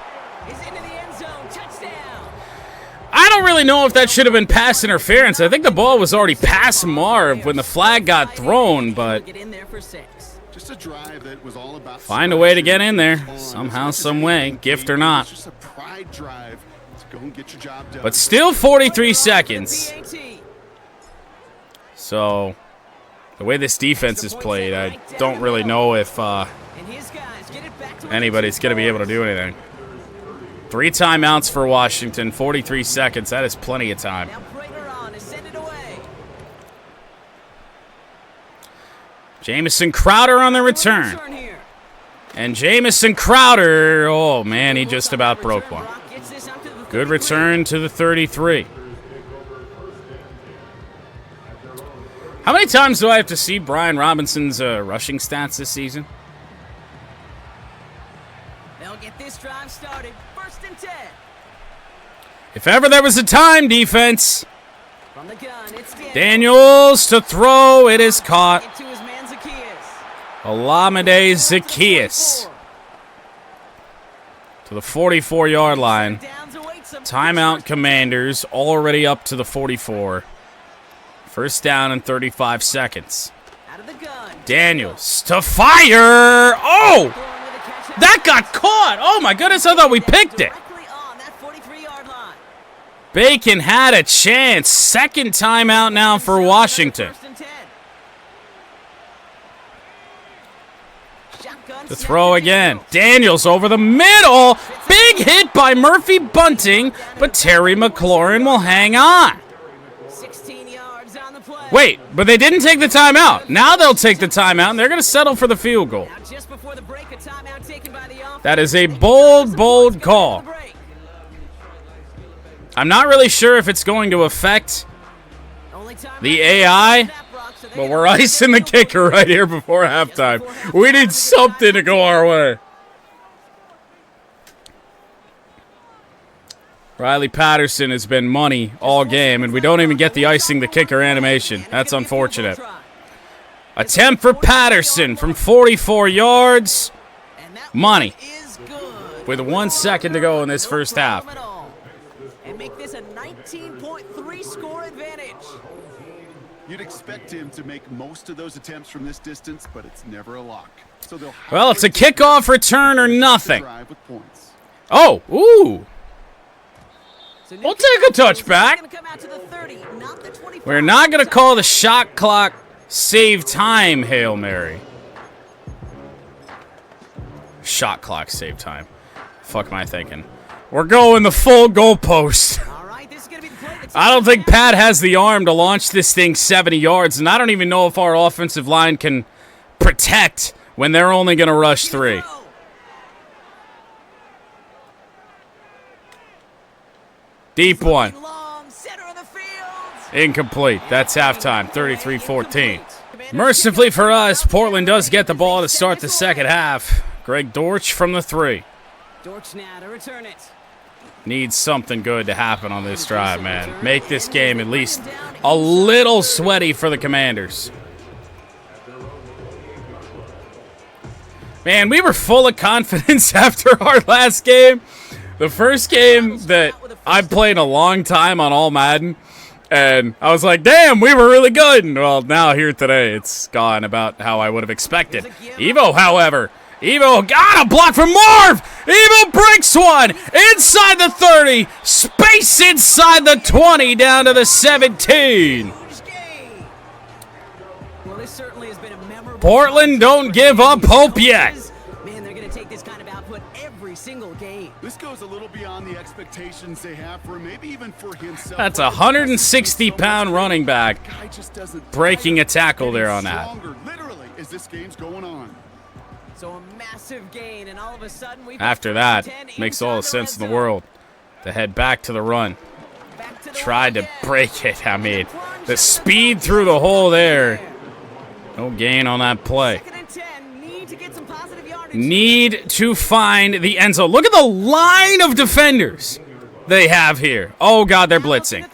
Speaker 4: I don't really know if that should have been pass interference. I think the ball was already past Marv when the flag got thrown, but find a way to get in there. Somehow, some way, gift or not. But still 43 seconds. So, the way this defense is played, I don't really know if anybody's going to be able to do anything. 3 timeouts for Washington, 43 seconds. That is plenty of time. Jamison Crowder on the return. And Jamison Crowder, oh man, he just about broke one. Good return to the 33. How many times do I have to see Brian Robinson's rushing stats this season?
Speaker 3: They'll get this drive started. 1st and 10.
Speaker 4: If ever there was a time, defense.
Speaker 3: From the gun, it's
Speaker 4: Daniels to throw. It is caught. All-Madden Zacchaeus to the 44-yard line. Timeout Commanders already up to the 44. First down in 35 seconds. Daniels to fire. Oh! That got caught. Oh, my goodness. I thought we picked it. Bacon had a chance. Second timeout now for Washington. To throw again. Daniels over the middle. Big hit by Murphy Bunting, but Terry McLaurin will hang on. Wait, but they didn't take the timeout. Now they'll take the timeout, and they're going to settle for the field goal. That is a bold, bold call. I'm not really sure if it's going to affect the AI, but we're icing the kicker right here before halftime. We need something to go our way. Riley Patterson has been money all game, and we don't even get the icing the kicker animation. That's unfortunate. Attempt for Patterson from 44 yards. Money. With 1 second to go in this first half.
Speaker 3: And make this a 19.3 score advantage.
Speaker 5: You'd expect him to make most of those attempts from this distance, but it's never a lock. So
Speaker 4: well, it's a kickoff return or nothing. Oh, ooh. We'll take a touchback. We're not going to call the shot clock save time Hail Mary. Shot clock save time. Fuck am I thinking? We're going the full goalpost. I don't think Pat has the arm to launch this thing 70 yards, and I don't even know if our offensive line can protect when they're only going to rush 3. Deep one. Incomplete. That's halftime, 33-14. Mercifully for us, Portland does get the ball to start the second half. Greg Dortch from the 3.
Speaker 3: Dortch now to return it.
Speaker 4: Needs something good to happen on this drive, man. Make this game at least a little sweaty for the Commanders. Man, we were full of confidence after our last game. The first game that I played in a long time on All-Madden, and I was like, damn, we were really good. And, well, now here today, it's gone about how I would have expected. Evo, however, Evo got a block from Marv. Evo breaks one inside the 30, space inside the 20, down to the 17. Portland don't give up hope yet.
Speaker 3: Man, they're going to take this kind of output every single game.
Speaker 5: This goes a little beyond the expectations they have for him, maybe even for himself.
Speaker 4: That's a 160-pound running back breaking a tackle there on that.
Speaker 5: Literally, as this game's going on.
Speaker 3: So a massive gain, and all of a sudden we
Speaker 4: after that, makes all the sense in the world to head back to the run. Tried to break it. I mean, the speed through the hole there. No gain on that play. Need to find the end zone. Look at the line of defenders they have here. Oh, God, they're blitzing.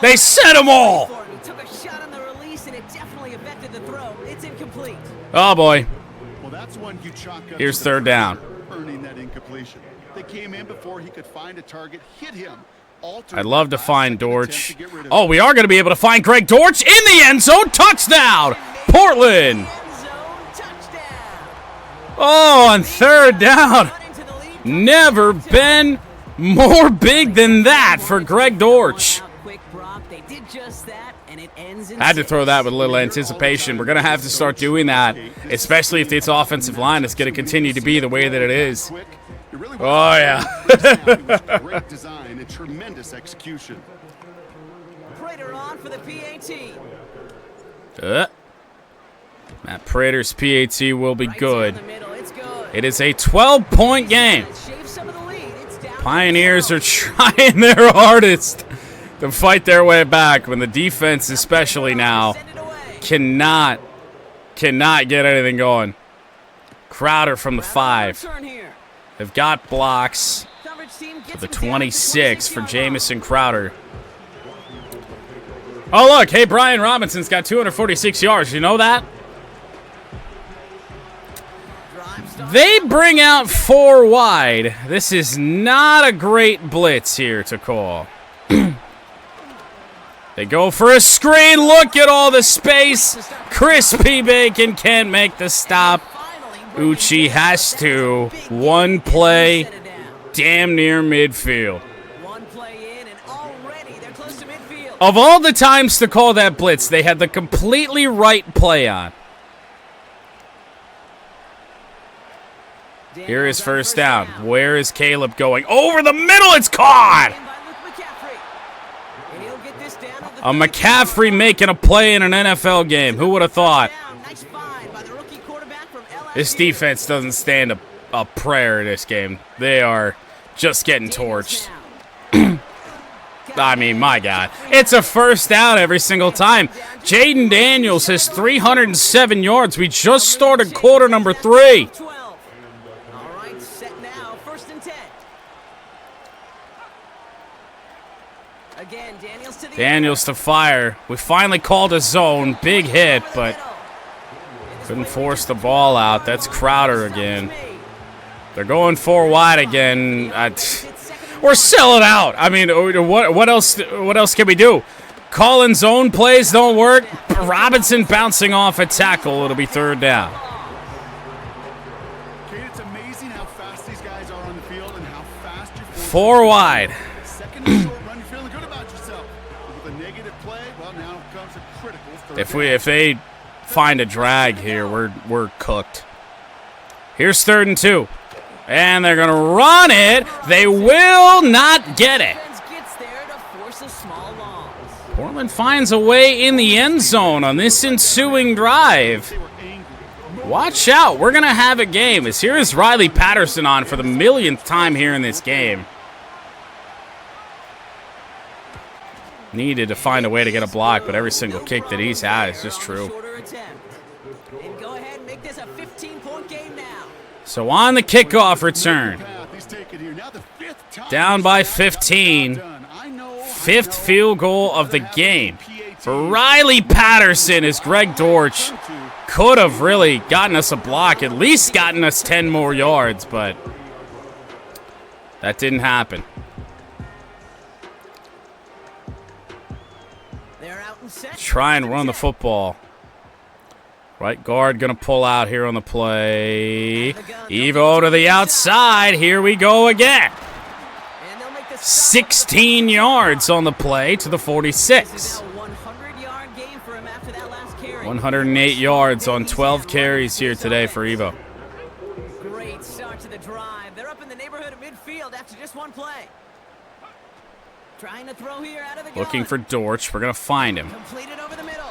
Speaker 4: They set them all. Oh, boy. Here's third down.
Speaker 5: Earning that incompletion. They came in before he could find a target, hit him.
Speaker 4: I'd love to find Dortch. Oh, we are going to be able to find Greg Dortch in the end zone. Touchdown, Portland. Oh, on third down. Never been more big than that for Greg Dortch. Had to throw that with a little anticipation. We're going to have to start doing that, especially if this offensive line is going to continue to be the way that it is. Oh, yeah.
Speaker 5: Great design and tremendous execution.
Speaker 3: Prater on for the PAT.
Speaker 4: Matt Prater's PAT will be good. It is a 12-point game. Pioneers are trying their hardest to fight their way back when the defense, especially now, cannot get anything going. Crowder from the 5. They've got blocks for the 26 for Jamison Crowder. Oh, look. Hey, Brian Robinson's got 246 yards. You know that? They bring out 4 wide. This is not a great blitz here to call. They go for a screen. Look at all the space. Crispy Bacon can't make the stop. Uchi has to. One play, damn near midfield. Of all the times to call that blitz, they had the completely right play on. Here is first down. Where is Caleb going? Over the middle, it's caught! A McCaffrey making a play in an NFL game. Who would have thought? This defense doesn't stand a prayer in this game. They are just getting torched. I mean, my God. It's a first down every single time. Jaden Daniels has 307 yards. We just started quarter number 3. Daniels to fire. We finally called a zone. Big hit, but couldn't force the ball out. That's Crowder again. They're going 4 wide again. We're selling out. I mean, what else? What else can we do? Calling zone plays don't work. Robinson bouncing off a tackle. It'll be 3rd down.
Speaker 5: It's amazing how fast these guys are on the field and how fast you're
Speaker 4: 4 wide.
Speaker 5: second and short run. You're feeling good about yourself. With a negative play, well, now comes a critical third
Speaker 4: If they find a drag here, we're cooked. Here's 3rd and 2. And they're going to run it. They will not get it. Portland finds a way in the end zone on this ensuing drive. Watch out. We're going to have a game. As here is Riley Patterson on for the millionth time here in this game. Needed to find a way to get a block, but every single kick that he's had is just true. So on the kickoff return, down by 15, 5th field goal of the game for Riley Patterson as Greg Dortch could have really gotten us a block, at least gotten us 10 more yards, but that didn't happen. Try and run the football. Right guard going to pull out here on the play. Evo to the outside. Here we go again. 16 yards on the play to the 46. 108 yards on 12 carries here today for Evo.
Speaker 3: Great start to the drive. They're up in the neighborhood of midfield after just 1 play. Trying to throw here out of the gun.
Speaker 4: Looking for Dortch. We're going to find him.
Speaker 3: Completed over the middle.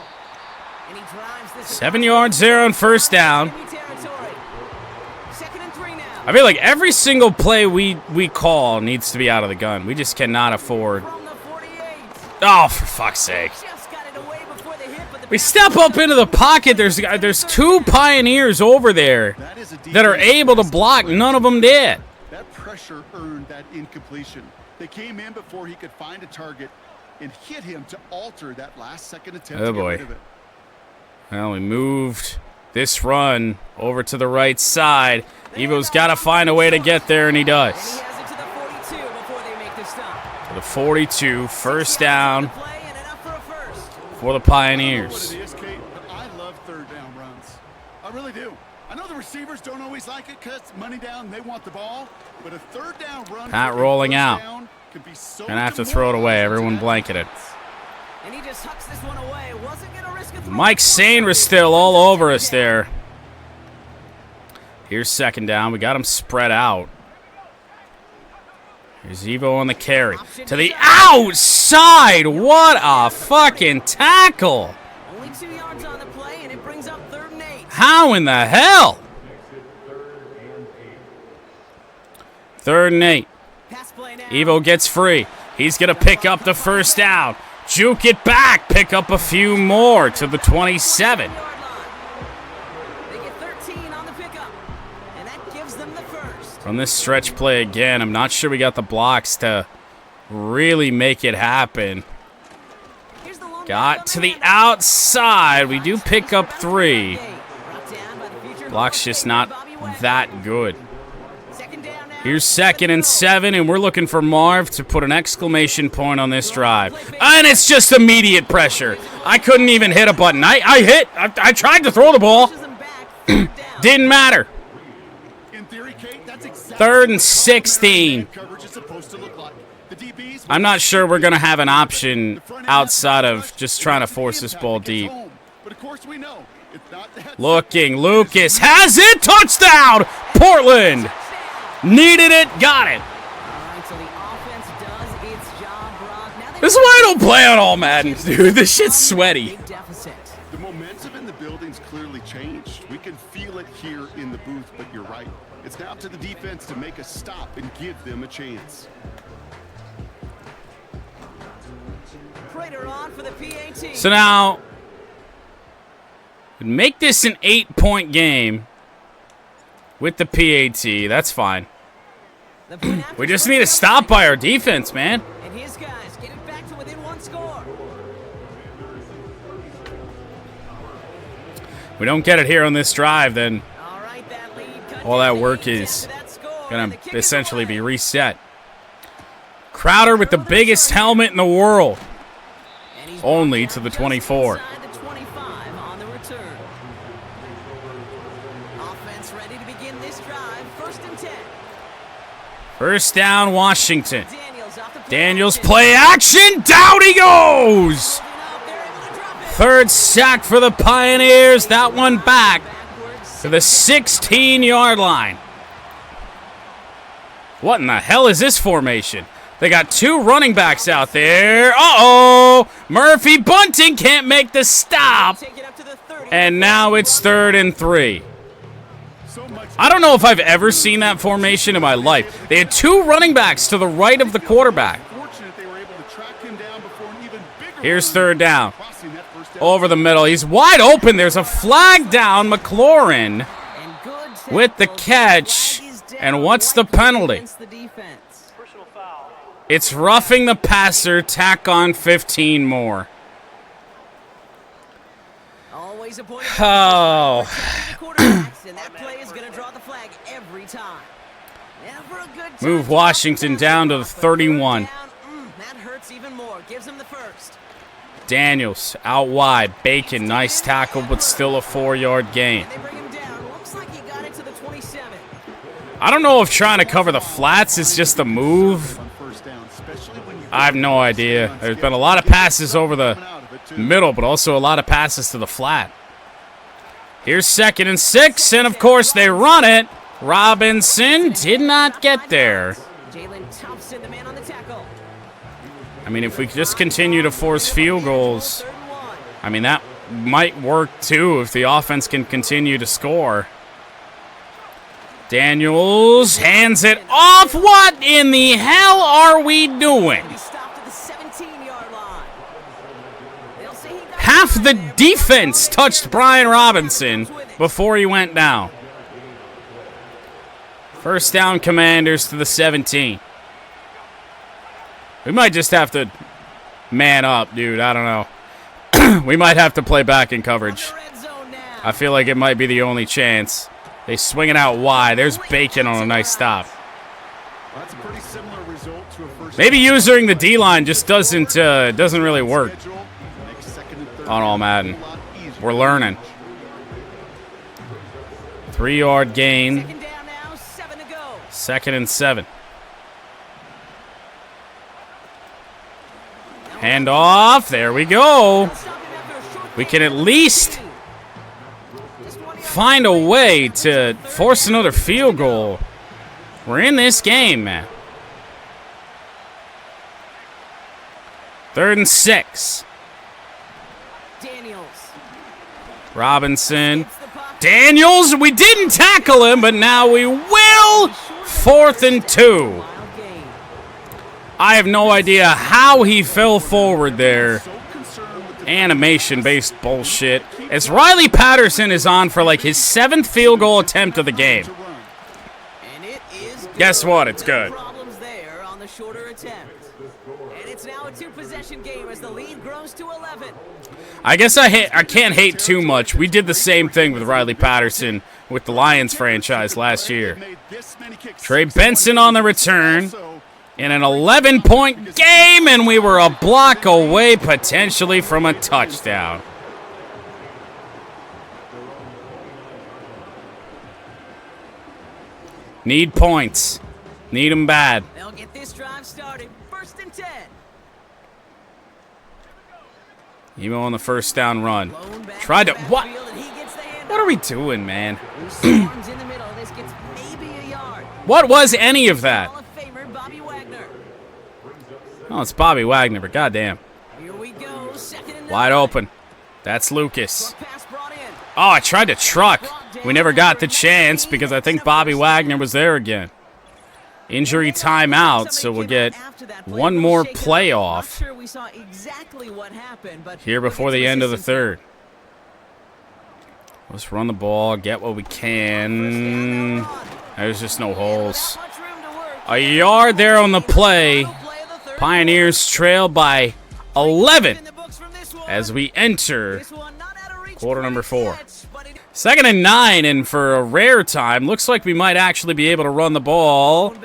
Speaker 3: And he drives this
Speaker 4: 7 yards there on 1st down.
Speaker 3: Second and 3 now.
Speaker 4: I feel like every single play we call needs to be out of the gun. We just cannot afford.
Speaker 3: From the 48.
Speaker 4: Oh, for fuck's sake.
Speaker 3: Just got it away before the hit, but the
Speaker 4: We step up into the pocket. There's 2 Pioneers over there that are able to block. None of them did.
Speaker 5: That pressure earned that incompletion. They came in before he could find a target and hit him to alter that last-second attempt
Speaker 4: Oh,
Speaker 5: to get
Speaker 4: boy.
Speaker 5: rid of it.
Speaker 4: Well, we moved this run over to the right side. Evo's got to find a way to get there, and he does.
Speaker 3: he has it to the 42 before they make the stop.
Speaker 4: To the 42, 1st down
Speaker 3: Play and enough for a first.
Speaker 4: for the
Speaker 5: What
Speaker 4: Pioneers.
Speaker 5: it is, Kate, but I love 3rd down runs. I really do. I know the receivers don't always like it because money down, they want the ball, but a 3rd down run.
Speaker 4: Pat
Speaker 5: for a
Speaker 4: rolling
Speaker 5: first
Speaker 4: out.
Speaker 5: down can be so
Speaker 4: Gonna have to throw it away. Everyone blanketed.
Speaker 3: And he just hucks this one away. Wasn't going to risk a throw.
Speaker 4: Mike Sainris still all over us there. Here's 2nd down. We got him spread out. Here's Evo on the carry. To the outside. What a fucking tackle.
Speaker 3: Only 2 yards on the play, and it brings up 3rd and 8.
Speaker 4: How in the hell? 3rd and 8.
Speaker 3: Pass play now.
Speaker 4: Evo gets free. He's going to pick up the 1st down. Juke it back. Pick up a few more to the 27.
Speaker 3: Yard line. They get 13 on the pickup, and that gives them the first.
Speaker 4: From this stretch play again, I'm not sure we got the blocks to really make it happen.
Speaker 3: Here's the long
Speaker 4: Got to the outside. We do pick up 3.
Speaker 3: Brought down by the future
Speaker 4: Block's just not that good.
Speaker 3: Second down now.
Speaker 4: Here's 2nd and 7, and we're looking for Marv to put an exclamation point on this drive. And it's just immediate pressure. I couldn't even hit a button. I tried to throw the ball.
Speaker 3: Pushes him back. Third down.
Speaker 4: Didn't matter.
Speaker 5: In theory, Kate, that's exactly
Speaker 4: 3rd and 16.
Speaker 5: coverage is supposed to look like. The DBs
Speaker 4: I'm not sure we're going to have an option outside of just trying to force this ball deep.
Speaker 5: But of course we know it's not that.
Speaker 4: Looking, Lucas has it. Touchdown, Portland. Needed it, got it.
Speaker 3: All right, so the offense does its job, Brock. Now they
Speaker 4: This is why I don't play on All-Madden, dude. This shit's sweaty.
Speaker 3: big deficit.
Speaker 5: The momentum in the building's clearly changed. We can feel it here in the booth, but you're right. It's now up to the defense to make a stop and give them a chance.
Speaker 3: Prater on for the PAT.
Speaker 4: So now, make this an 8-point game with the PAT. That's fine.
Speaker 3: The point after
Speaker 4: We just need to stop by our defense, man.
Speaker 3: And his guys get it back to within 1 score.
Speaker 4: If we don't get it here on this drive, then all that work is going to essentially be reset. Crowder with the biggest helmet in the world. Only to the 24. First down, Washington. Daniels play action. Down he goes. Third sack for the Pioneers. That one back to the 16-yard line. What in the hell is this formation? They got two running backs out there. Uh-oh. Murphy Bunting can't make the stop. And now it's 3rd and 3. I don't know if I've ever seen that formation in my life. They had two running backs to the right of the quarterback. Here's 3rd down. Over the middle. He's wide open. There's a flag down. McLaurin with the catch. And what's the penalty? It's roughing the passer. Tack on 15 more. Oh. Move Washington down to the 31. Daniels out wide. Bacon, nice tackle, but still a 4-yard gain. I don't know if trying to cover the flats is just a move. I have no idea. There's been a lot of passes over the middle, but also a lot of passes to the flat. Here's 2nd and 6, and of course they run it. Robinson did not get there. I mean, if we just continue to force field goals, I mean, that might work too if the offense can continue to score. Daniels hands it off. What in the hell are we doing? Half the defense touched Brian Robinson before he went down. First down, Commanders to the 17. We might just have to man up, dude. I don't know. We might have to play back in coverage. I feel like it might be the only chance. They swing it out wide. There's Bacon on a nice stop. Maybe using the D-line just doesn't really work on All-Madden. We're learning. 3-yard gain. 2nd and 7. Hand off. There we go. We can at least find a way to force another field goal. We're in this game, man. 3rd and 6. Robinson. Daniels, we didn't tackle him, but now we will. 4th and 2. I have no idea how he fell forward there. Animation-based bullshit. As Riley Patterson is on for like his 7th field goal attempt of the game. Guess what? It's good. I guess I can't hate too much. We did the same thing with Riley Patterson with the Lions franchise last year. Trey Benson on the return. In an 11-point game, and we were a block away potentially from a touchdown. Need points. Need them bad.
Speaker 3: They'll get this drive started. 1st and 10.
Speaker 4: Even on the first down run. Tried to... What? What are we doing, man? What was any of that? Oh, it's Bobby Wagner, but goddamn. Wide open. That's Lucas. Oh, I tried to truck. We never got the chance because I think Bobby Wagner was there again. Injury timeout, so we'll get one more playoff here before the end of the 3rd. Let's run the ball, get what we can. There's just no holes. A yard there on the play. Pioneers trail by 11 as we enter quarter number 4. 2nd and 9, and for a rare time, looks like we might actually be able to run the ball.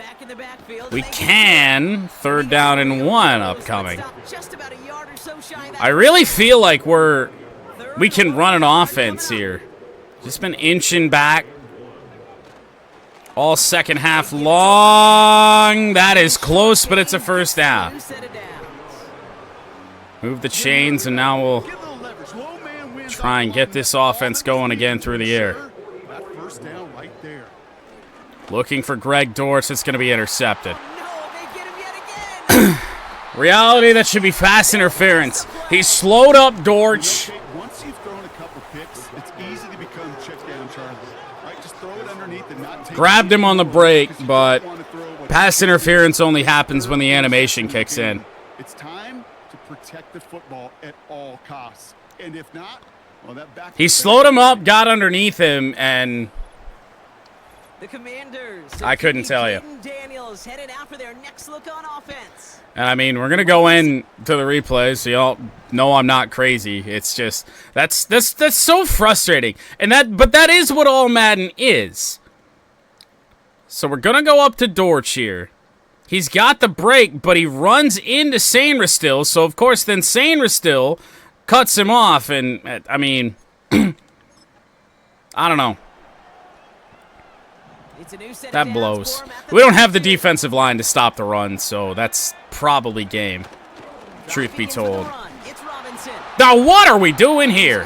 Speaker 4: We can. 3rd down and 1 upcoming. I really feel like we can run an offense here. Just been inching back. All second half long. That is close, but it's a 1st down. Move the chains, and now we'll try and get this offense going again through the air. Looking for Greg Dortch. It's going to be intercepted. Reality, that should be fast interference. He slowed up Dortch.
Speaker 5: Once you've thrown a couple picks, it's easy to become check down Charlie. Right? Just throw it underneath and not take
Speaker 4: Grabbed him on the break, but pass interference only happens when the animation kicks in.
Speaker 5: It's time to protect the football at all costs. And if not, well, that back
Speaker 4: He slowed him up, got underneath him, and
Speaker 3: The Commanders.
Speaker 4: I couldn't tell you.
Speaker 3: Daniels headed out for their next look on offense.
Speaker 4: And I mean, we're going to go in to the replays, so y'all know I'm not crazy. It's just, that's so frustrating. But that is what All-Madden is. So we're going to go up to Dortch here. He's got the break, but he runs into Sainristil, so of course then Sainristil cuts him off, and I mean, I don't know. That blows. We don't have the defensive line to stop the run, so that's probably game, truth be told. Now, what are we doing here?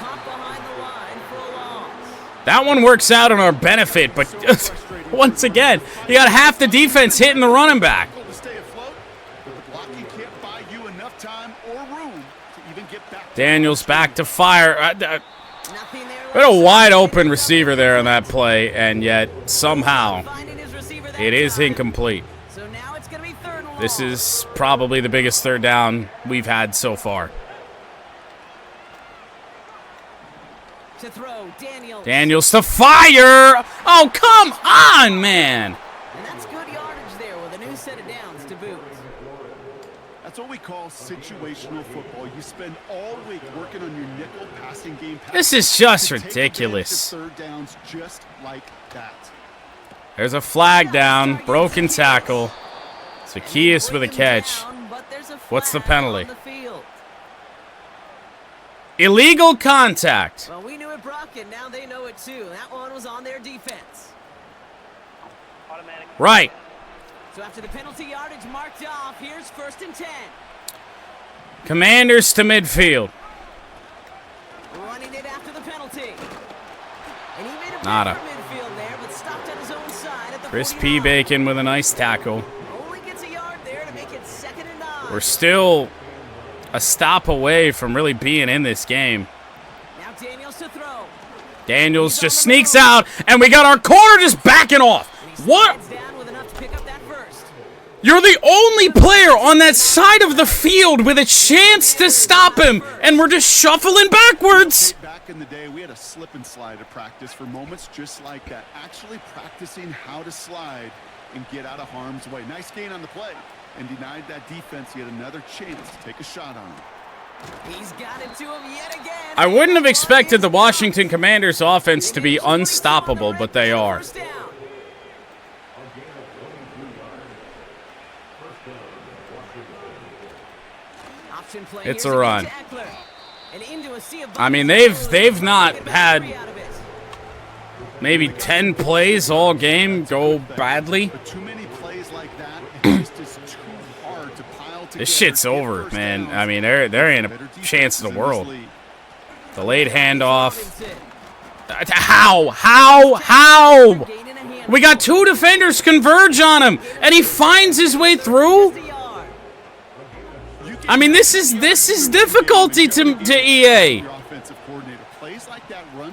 Speaker 4: That one works out in our benefit, but once again, you got half the defense hitting the running back. Daniels back to fire. We had a wide open receiver there on that play, and yet somehow it is incomplete. This is probably the biggest 3rd down we've had so far. Daniels to fire! Oh, come on, man!
Speaker 3: And that's good yardage there with a new set of downs to boot.
Speaker 5: That's what we call situational football. You spend all week working on your nickel passing game.
Speaker 4: This is just ridiculous.
Speaker 5: Third downs just like that.
Speaker 4: There's a flag down, broken tackle. Zacchaeus with a catch. What's the penalty? Illegal contact.
Speaker 3: Well, we knew it, Brock, and now they know it too. That one was on their defense.
Speaker 4: Right.
Speaker 3: So after the penalty yardage marked off, here's 1st and 10.
Speaker 4: Commanders to midfield.
Speaker 3: Running it after the penalty. And he made a
Speaker 4: Nada.
Speaker 3: midfield there, but stopped on his own side at the
Speaker 4: Chris
Speaker 3: 49.
Speaker 4: P. Bacon with a nice tackle.
Speaker 3: Only gets a yard there to make it 2nd and 9.
Speaker 4: We're still a stop away from really being in this game.
Speaker 3: Now Daniels to throw.
Speaker 4: Daniels just sneaks out, and we got our corner just backing off. What?
Speaker 3: Down with enough to pick up that first.
Speaker 4: You're the only player on that side of the field with a chance to stop him, and we're just shuffling backwards.
Speaker 5: Back in the day, we had a slip and slide to practice for moments just like that. Actually practicing how to slide and get out of harm's way. Nice gain on the play, and denied that defense yet another chance to take a shot on him.
Speaker 3: He's got it to him yet again.
Speaker 4: I wouldn't have expected the Washington Commanders offense to be unstoppable, but they are. It's a run. I mean, they've not had maybe 10 plays all game go badly.
Speaker 5: Too many plays like that, it just is too hard to pile together.
Speaker 4: This shit's over, man. I mean, there ain't a chance in the world. Delayed handoff. How? We got 2 defenders converge on him, and he finds his way through. I mean, this is difficulty to EA.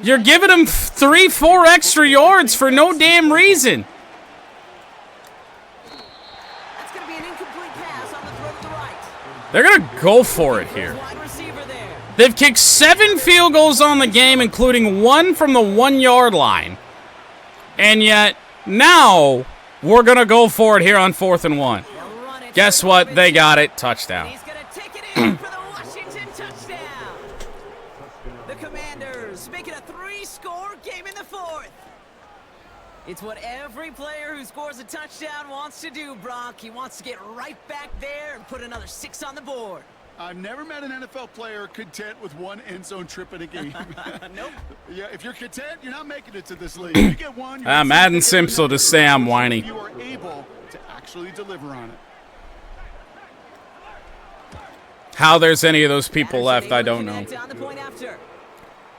Speaker 4: You're giving him 3-4 extra yards for no damn reason.
Speaker 3: That's going to be an incomplete pass on the throw to the right.
Speaker 4: They're going to go for it here.
Speaker 3: Wide receiver there.
Speaker 4: They've kicked 7 field goals on the game, including 1 from the 1-yard line. And yet, now, we're going to go for it here on 4th and 1. Guess what? They got it. Touchdown.
Speaker 3: He's going to take it in for the touchdown. The Commanders make it a 3-score game in the 4th. It's what every player who scores a touchdown wants to do, Brock. He wants to get right back there and put another 6 on the board.
Speaker 5: I've never met an NFL player content with one end zone trip in a game.
Speaker 3: Nope.
Speaker 5: Yeah, if you're content, you're not making it to this league. You get one.
Speaker 4: Madden Simps will just say I'm whiny.
Speaker 5: You are able to actually deliver on it.
Speaker 4: How there's any of those people left, I don't know.
Speaker 3: On the point after.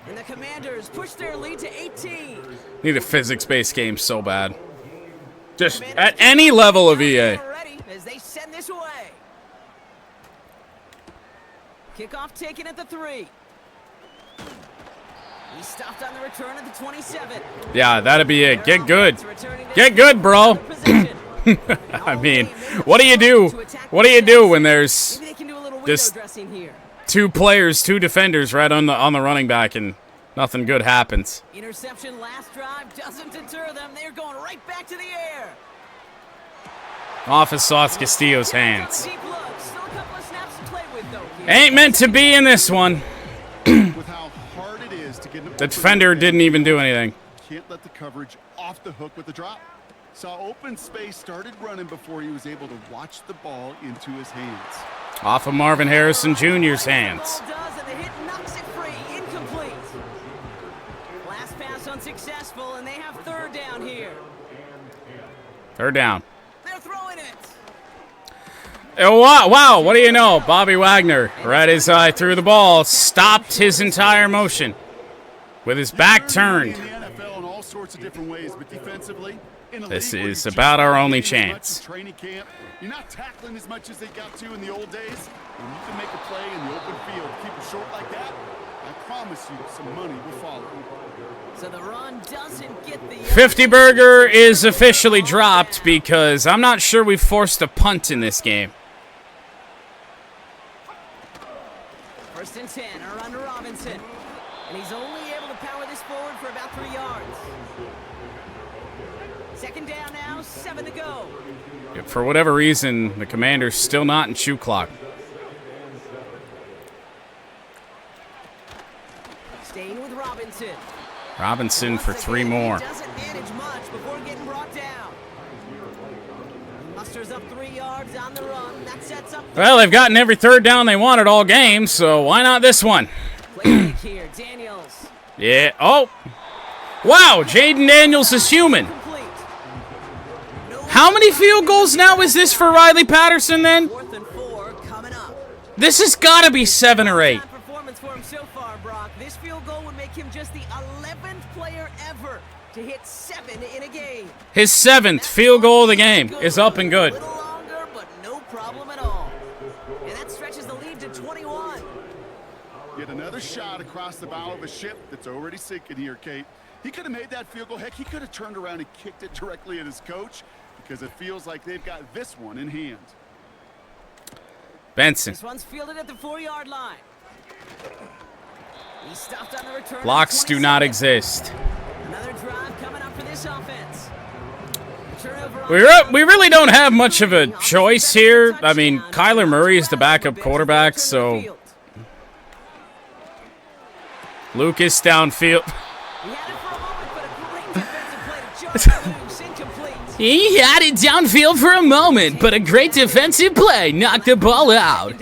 Speaker 3: And the Commanders push their lead to 18.
Speaker 4: Need a physics-based game so bad. Just at any level of EA.
Speaker 3: As they send this away. Kickoff taken at the 3. He stopped on the return at the 27.
Speaker 4: Yeah, that'd be it. Get good. Get good, bro. I mean, what do you do? What do you do when there's just 2 players, 2 defenders right on the running back and nothing good happens?
Speaker 3: Interception last drive doesn't deter them. They're going right back to the air.
Speaker 4: Off of Sauce Castillo's hands.
Speaker 3: Deep look. Still a couple of snaps to play with, though.
Speaker 4: Ain't meant to be in this one.
Speaker 5: With how hard it is to get
Speaker 4: The defender didn't even do anything.
Speaker 5: Can't let the coverage off the hook with the drop. Saw open space, started running before he was able to watch the ball into his hands.
Speaker 4: Off of Marvin Harrison Jr.'s hands.
Speaker 3: Ball does, and the hit knocks it free. Incomplete. Last pass unsuccessful, and they have 3rd down here.
Speaker 4: 3rd down.
Speaker 3: They're throwing it.
Speaker 4: Oh, wow, what do you know? Bobby Wagner, right as I threw the ball, stopped his entire motion with his back turned.
Speaker 5: In the NFL in all sorts of different ways, but defensively, in a
Speaker 4: This
Speaker 5: league where
Speaker 4: is
Speaker 5: you
Speaker 4: about our only
Speaker 5: just can't
Speaker 4: chance.
Speaker 5: training camp, you're not tackling as much as they got to in the old days. When you can make a play in the open field, keep it short like that, I promise you some money will follow.
Speaker 3: So the run doesn't get the
Speaker 4: 50 Burger is officially dropped because I'm not sure we forced a punt in this game.
Speaker 3: 1st and 10, around to Robinson. And he's only able to power this forward for about 3 yards. 2nd down now, 7 to go.
Speaker 4: For whatever reason, the Commander's still not in shoe clock.
Speaker 3: Staying with Robinson.
Speaker 4: Robinson for 3 more.
Speaker 3: Doesn't manage much before getting brought down. Musters up 3 yards on the run. That sets up.
Speaker 4: Well, they've gotten every 3rd down they wanted all game, so why not this one?
Speaker 3: Play here, Daniels.
Speaker 4: Yeah. Oh. Wow, Jaden Daniels is human.
Speaker 3: Complete. No.
Speaker 4: How many field goals now is this for Riley Patterson then?
Speaker 3: 4th and 4 coming up.
Speaker 4: This has got to be 7 or 8.
Speaker 3: Performance for him so far, Brock. This field goal would make him just the 11th player ever to hit 7 in a game.
Speaker 4: His 7th field goal of the game is up and
Speaker 3: A
Speaker 4: good.
Speaker 3: little longer, but no problem at all. And that stretches the lead to 21.
Speaker 5: Get another shot across the bow of a ship that's already sinking here, Kate. He could have made that field goal. Heck, he could have turned around and kicked it directly at his coach because it feels like they've got this one in hand.
Speaker 4: Benson.
Speaker 3: This one's fielded at the 4-yard line. He stopped on the return.
Speaker 4: Blocks do not exist.
Speaker 3: Another drive coming up for this offense.
Speaker 4: We really don't have much of a choice here. I mean, Kyler Murray is the backup quarterback, so Lucas downfield. He had it downfield for a moment, but a great defensive play knocked the ball out.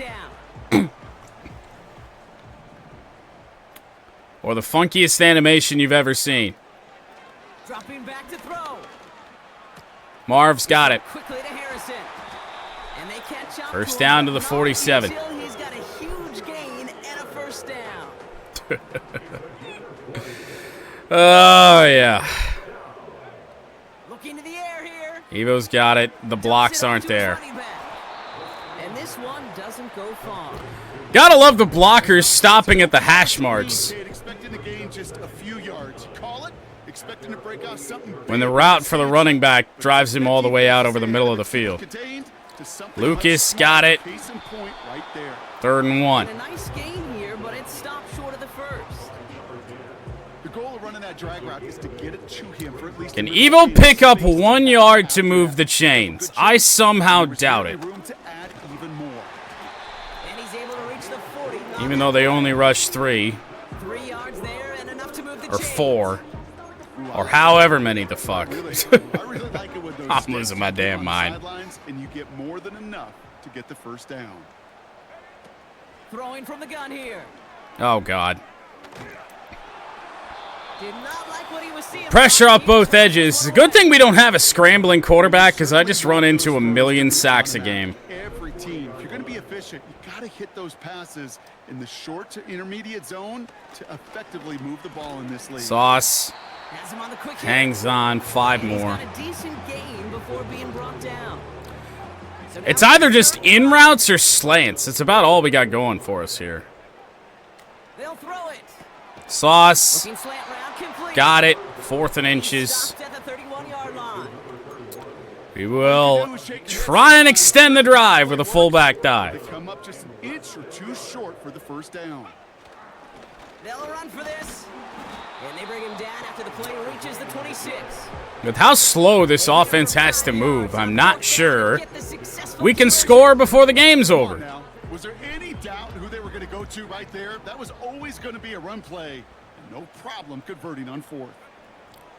Speaker 4: Or the funkiest animation you've ever seen.
Speaker 3: Dropping back to throw.
Speaker 4: Marv's got it.
Speaker 3: Quickly to Harrison. And they catch up.
Speaker 4: First down to the 47.
Speaker 3: He's got a huge gain and a 1st down.
Speaker 4: Oh, yeah.
Speaker 3: Looking to the air here.
Speaker 4: Evo's got it. The blocks aren't there.
Speaker 3: And this one doesn't go far.
Speaker 4: Gotta love the blockers stopping at the hash marks.
Speaker 5: Expecting to gain just a few yards. Call it. Expecting to break out something.
Speaker 4: When the route for the running back drives him all the way out over the middle of the field. Lucas got it. 3rd and 1.
Speaker 3: A nice gain here, but it stopped short of the 1st.
Speaker 5: The goal of running that drag route is to get it to him for at least.
Speaker 4: Can Evo pick up 1 yard to move the chains? I somehow doubt it. Even though they only rushed 3.
Speaker 3: 3 yards there and enough to move the
Speaker 4: Or
Speaker 3: chains.
Speaker 4: 4. Or however many the fuck.
Speaker 5: I really like it when those
Speaker 4: I'm
Speaker 5: sticks
Speaker 4: losing my
Speaker 5: keep you
Speaker 4: damn
Speaker 5: on the
Speaker 4: mind.
Speaker 5: sidelines and you get more than enough to get the first down.
Speaker 3: Throwing from the gun here.
Speaker 4: Oh, God.
Speaker 3: Did not like what he was seeing.
Speaker 4: Pressure off both edges. It's a good thing we don't have a scrambling quarterback because I just run into a million sacks a game.
Speaker 5: Every team, if you're going to be efficient, you got to hit those passes in the short to intermediate zone to effectively move the ball in this league.
Speaker 4: Sauce
Speaker 3: Has him on the quick hit.
Speaker 4: hangs on. 5
Speaker 3: He's
Speaker 4: more.
Speaker 3: got a decent gain before being brought down. So now
Speaker 4: It's either just in routes or slants. It's about all we got going for us here.
Speaker 3: they'll throw it.
Speaker 4: Sauce.
Speaker 3: Looking slant route, complete.
Speaker 4: Got it. 4th and inches.
Speaker 3: Stopped at the 31-yard line.
Speaker 4: We will try and extend the drive with a fullback
Speaker 5: They
Speaker 4: dive.
Speaker 5: come up just an inch or two short for the first down.
Speaker 3: They'll run for this. And they bring him down after the play reaches the 26.
Speaker 4: With how slow this offense has to move, I'm not sure
Speaker 3: Get the successful
Speaker 4: we can
Speaker 3: conversion.
Speaker 4: score before the game's
Speaker 5: Come on
Speaker 4: over.
Speaker 5: now. Was there any doubt who they were going to go to right there? That was always going to be a run play. And no problem converting on 4th.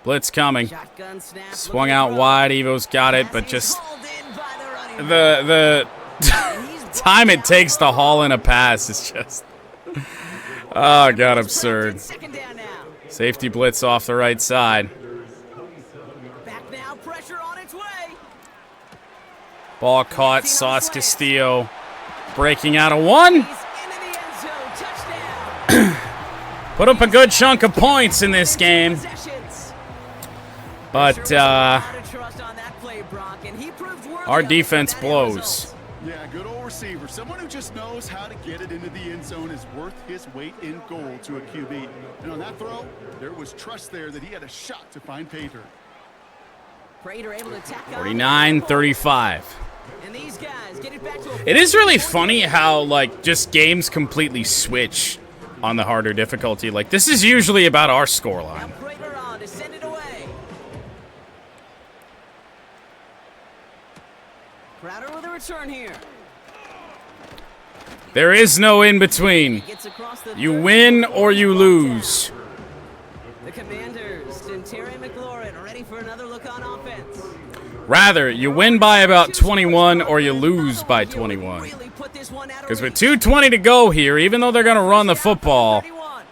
Speaker 4: Blitz coming.
Speaker 3: Shotgun snap.
Speaker 4: Swung
Speaker 3: looking
Speaker 4: out
Speaker 3: to
Speaker 4: wide. Evo's got it,
Speaker 3: Pass
Speaker 4: but
Speaker 3: is
Speaker 4: just
Speaker 3: hauled in by the running
Speaker 4: the
Speaker 3: back.
Speaker 4: time it takes to haul in a pass is just oh god, absurd.
Speaker 3: Second down now.
Speaker 4: Safety blitz off the right side.
Speaker 3: Back now, pressure on its way.
Speaker 4: Ball caught. Sauce Castillo breaking out of 1.
Speaker 3: He's into the end zone. Touchdown.
Speaker 4: Put up a good chunk of points in this game,
Speaker 3: Possessions.
Speaker 4: but
Speaker 3: Sure was a lot of trust on that play, Brock, and he proved worthy
Speaker 4: our
Speaker 3: of it
Speaker 4: defense
Speaker 3: with that end
Speaker 4: blows.
Speaker 3: result.
Speaker 5: Yeah, good old receiver. Someone who just knows how to get it into the end zone is worth his weight in gold to a QB. And on that throw, there was trust there that he had a shot to find pay dirt.
Speaker 3: Prater able to tack on
Speaker 4: 49-35.
Speaker 3: And these guys get it back to a
Speaker 4: It is really funny how like just games completely switch on the harder difficulty. Like this is usually about our scoreline.
Speaker 3: Prater on to send it away. Crowder with a return here.
Speaker 4: There is no in between.
Speaker 3: Gets across the
Speaker 4: You
Speaker 3: 30.
Speaker 4: win or you lose.
Speaker 3: The Commanders and Terry McLaurin ready for another look on offense.
Speaker 4: Rather, you win by about 21 or you lose by 21.
Speaker 3: Really put this one out of
Speaker 4: Because with
Speaker 3: reach.
Speaker 4: 2:20 to go here, even though they're going to run the football,
Speaker 3: 31.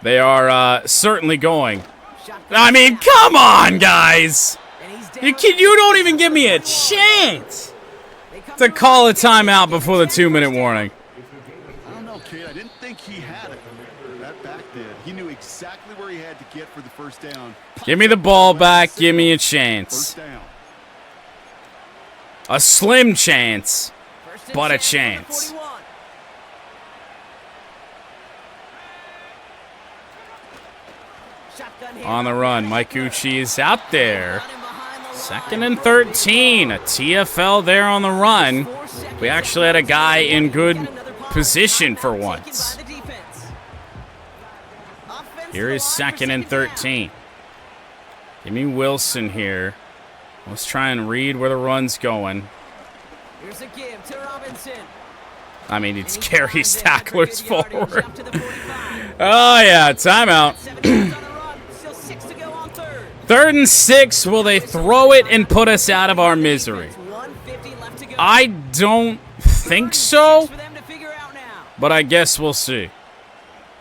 Speaker 4: they are certainly going.
Speaker 3: Shotgun
Speaker 4: I mean,
Speaker 3: snap.
Speaker 4: come on, guys.
Speaker 3: And he's down.
Speaker 4: You don't even give me a chance
Speaker 3: They come
Speaker 4: to
Speaker 3: to
Speaker 4: call a
Speaker 3: run.
Speaker 4: timeout before the 2-minute warning.
Speaker 5: I don't know, kid. I didn't think he had it. That back did. He knew exactly where he had to get for the first down.
Speaker 4: Give me the ball back. Give me a
Speaker 5: First
Speaker 4: chance.
Speaker 5: down.
Speaker 4: A slim chance.
Speaker 3: First and
Speaker 4: but a
Speaker 3: 10 from the
Speaker 4: chance.
Speaker 3: 41. Shotgun here.
Speaker 4: On the run. Mike Ucci is out there.
Speaker 3: Running behind the line.
Speaker 4: 2nd and 13. A TFL there on the run.
Speaker 3: 4 seconds.
Speaker 4: We actually had a guy in good
Speaker 3: Another pause.
Speaker 4: position for
Speaker 3: Taken by
Speaker 4: once.
Speaker 3: the defense. Offensive
Speaker 4: Here is
Speaker 3: line for
Speaker 4: 2nd and
Speaker 3: second down.
Speaker 4: 13. Give me Wilson here. Let's try and read where the run's going.
Speaker 3: Here's a give to Robinson.
Speaker 4: I mean, it's
Speaker 3: And he
Speaker 4: carries
Speaker 3: finds it for
Speaker 4: tacklers
Speaker 3: good yardage
Speaker 4: forward.
Speaker 3: up to the 45.
Speaker 4: Oh, yeah, timeout.
Speaker 3: 7 yards on the run. Still 6 to go on third.
Speaker 4: 3rd and 6. Will they throw it and put us out of our misery?
Speaker 3: 150 left to go.
Speaker 4: I don't think so,
Speaker 3: For them to figure out now.
Speaker 4: but I guess we'll see.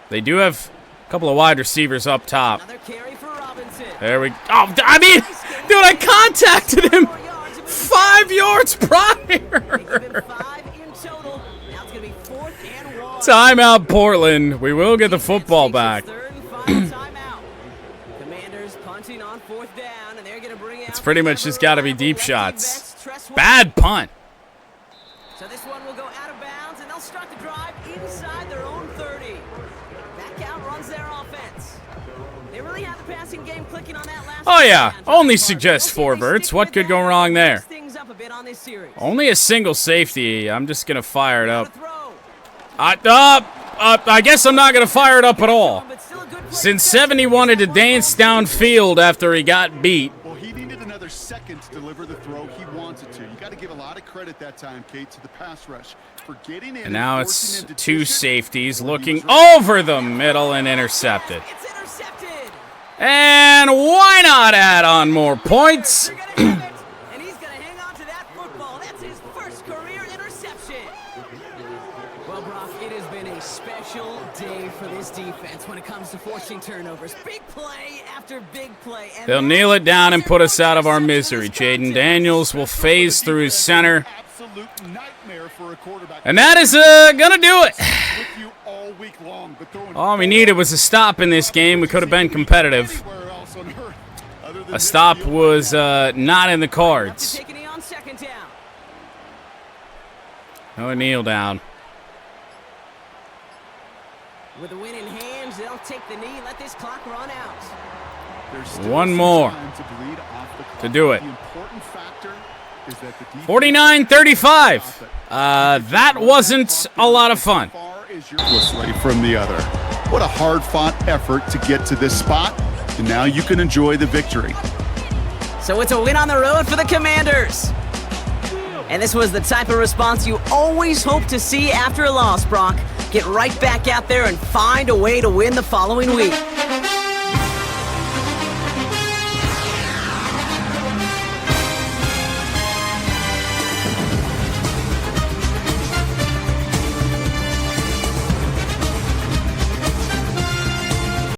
Speaker 4: They do have a couple of wide receivers up top.
Speaker 3: Another carry for Robinson.
Speaker 4: There we go. Oh, I mean, dude, I contacted him 5 yards prior.
Speaker 3: They give him 5 in total. Now it's going to be 4th and 1.
Speaker 4: Timeout, Portland. We will get the football back.
Speaker 3: Third and final timeout. Commanders punting on 4th down, and they're going to bring out
Speaker 4: It's pretty much just got to be deep
Speaker 3: lefty
Speaker 4: shots.
Speaker 3: Vets, Tress Way.
Speaker 4: Bad punt.
Speaker 3: So this one will go out of bounds, and they'll start the drive inside their own 30. Back out runs their offense. They really have the passing game clicking on that last
Speaker 4: Oh, yeah.
Speaker 3: touchdown.
Speaker 4: Only suggest 4 verts. What could go wrong there?
Speaker 3: Mix things up a bit on this series.
Speaker 4: Only a single safety. I'm just going to fire it up.
Speaker 3: Throw.
Speaker 4: I guess I'm not going to fire it up at all.
Speaker 3: But still a good play.
Speaker 4: Since 70 wanted to dance downfield after he got beat.
Speaker 5: Well, he needed another second to deliver the throw he wanted to. You got to give a lot of credit that time, Kate, to the pass rush. for getting in
Speaker 4: And now
Speaker 5: and
Speaker 4: it's
Speaker 5: forcing him to
Speaker 4: two
Speaker 5: dish it.
Speaker 4: safeties looking over the middle and intercepted.
Speaker 3: It's intercepted.
Speaker 4: And why not add on more points?
Speaker 3: They're gonna have it, and he's gonna hang on to that football. That's his first career interception. Well, Brock, it has been a special day for this defense when it comes to forcing turnovers. Big play after big play. And
Speaker 4: They'll kneel it down and put us out of our misery. Jaden Daniels will phase through his center.
Speaker 5: Absolute nightmare for a quarterback.
Speaker 4: And that is gonna do it.
Speaker 5: With you all week long, but throwing
Speaker 4: All we needed was a stop in this game. We could have been competitive.
Speaker 5: anywhere else on earth other than
Speaker 4: A stop was not in the cards.
Speaker 3: take a knee on second down.
Speaker 4: No kneel down.
Speaker 3: With the win in hand, they'll take the knee, let this clock run out.
Speaker 5: There's still
Speaker 4: One
Speaker 5: some
Speaker 4: more
Speaker 5: time to bleed off the clock.
Speaker 4: to do it.
Speaker 5: The important factor is that the defense
Speaker 4: 49-35. That wasn't a lot of fun.
Speaker 5: From the other. What a hard-fought effort to get to this spot, and now you can enjoy the victory.
Speaker 3: So it's a win on the road for the Commanders. And this was the type of response you always hope to see after a loss, Brock. Get right back out there and find a way to win the following week.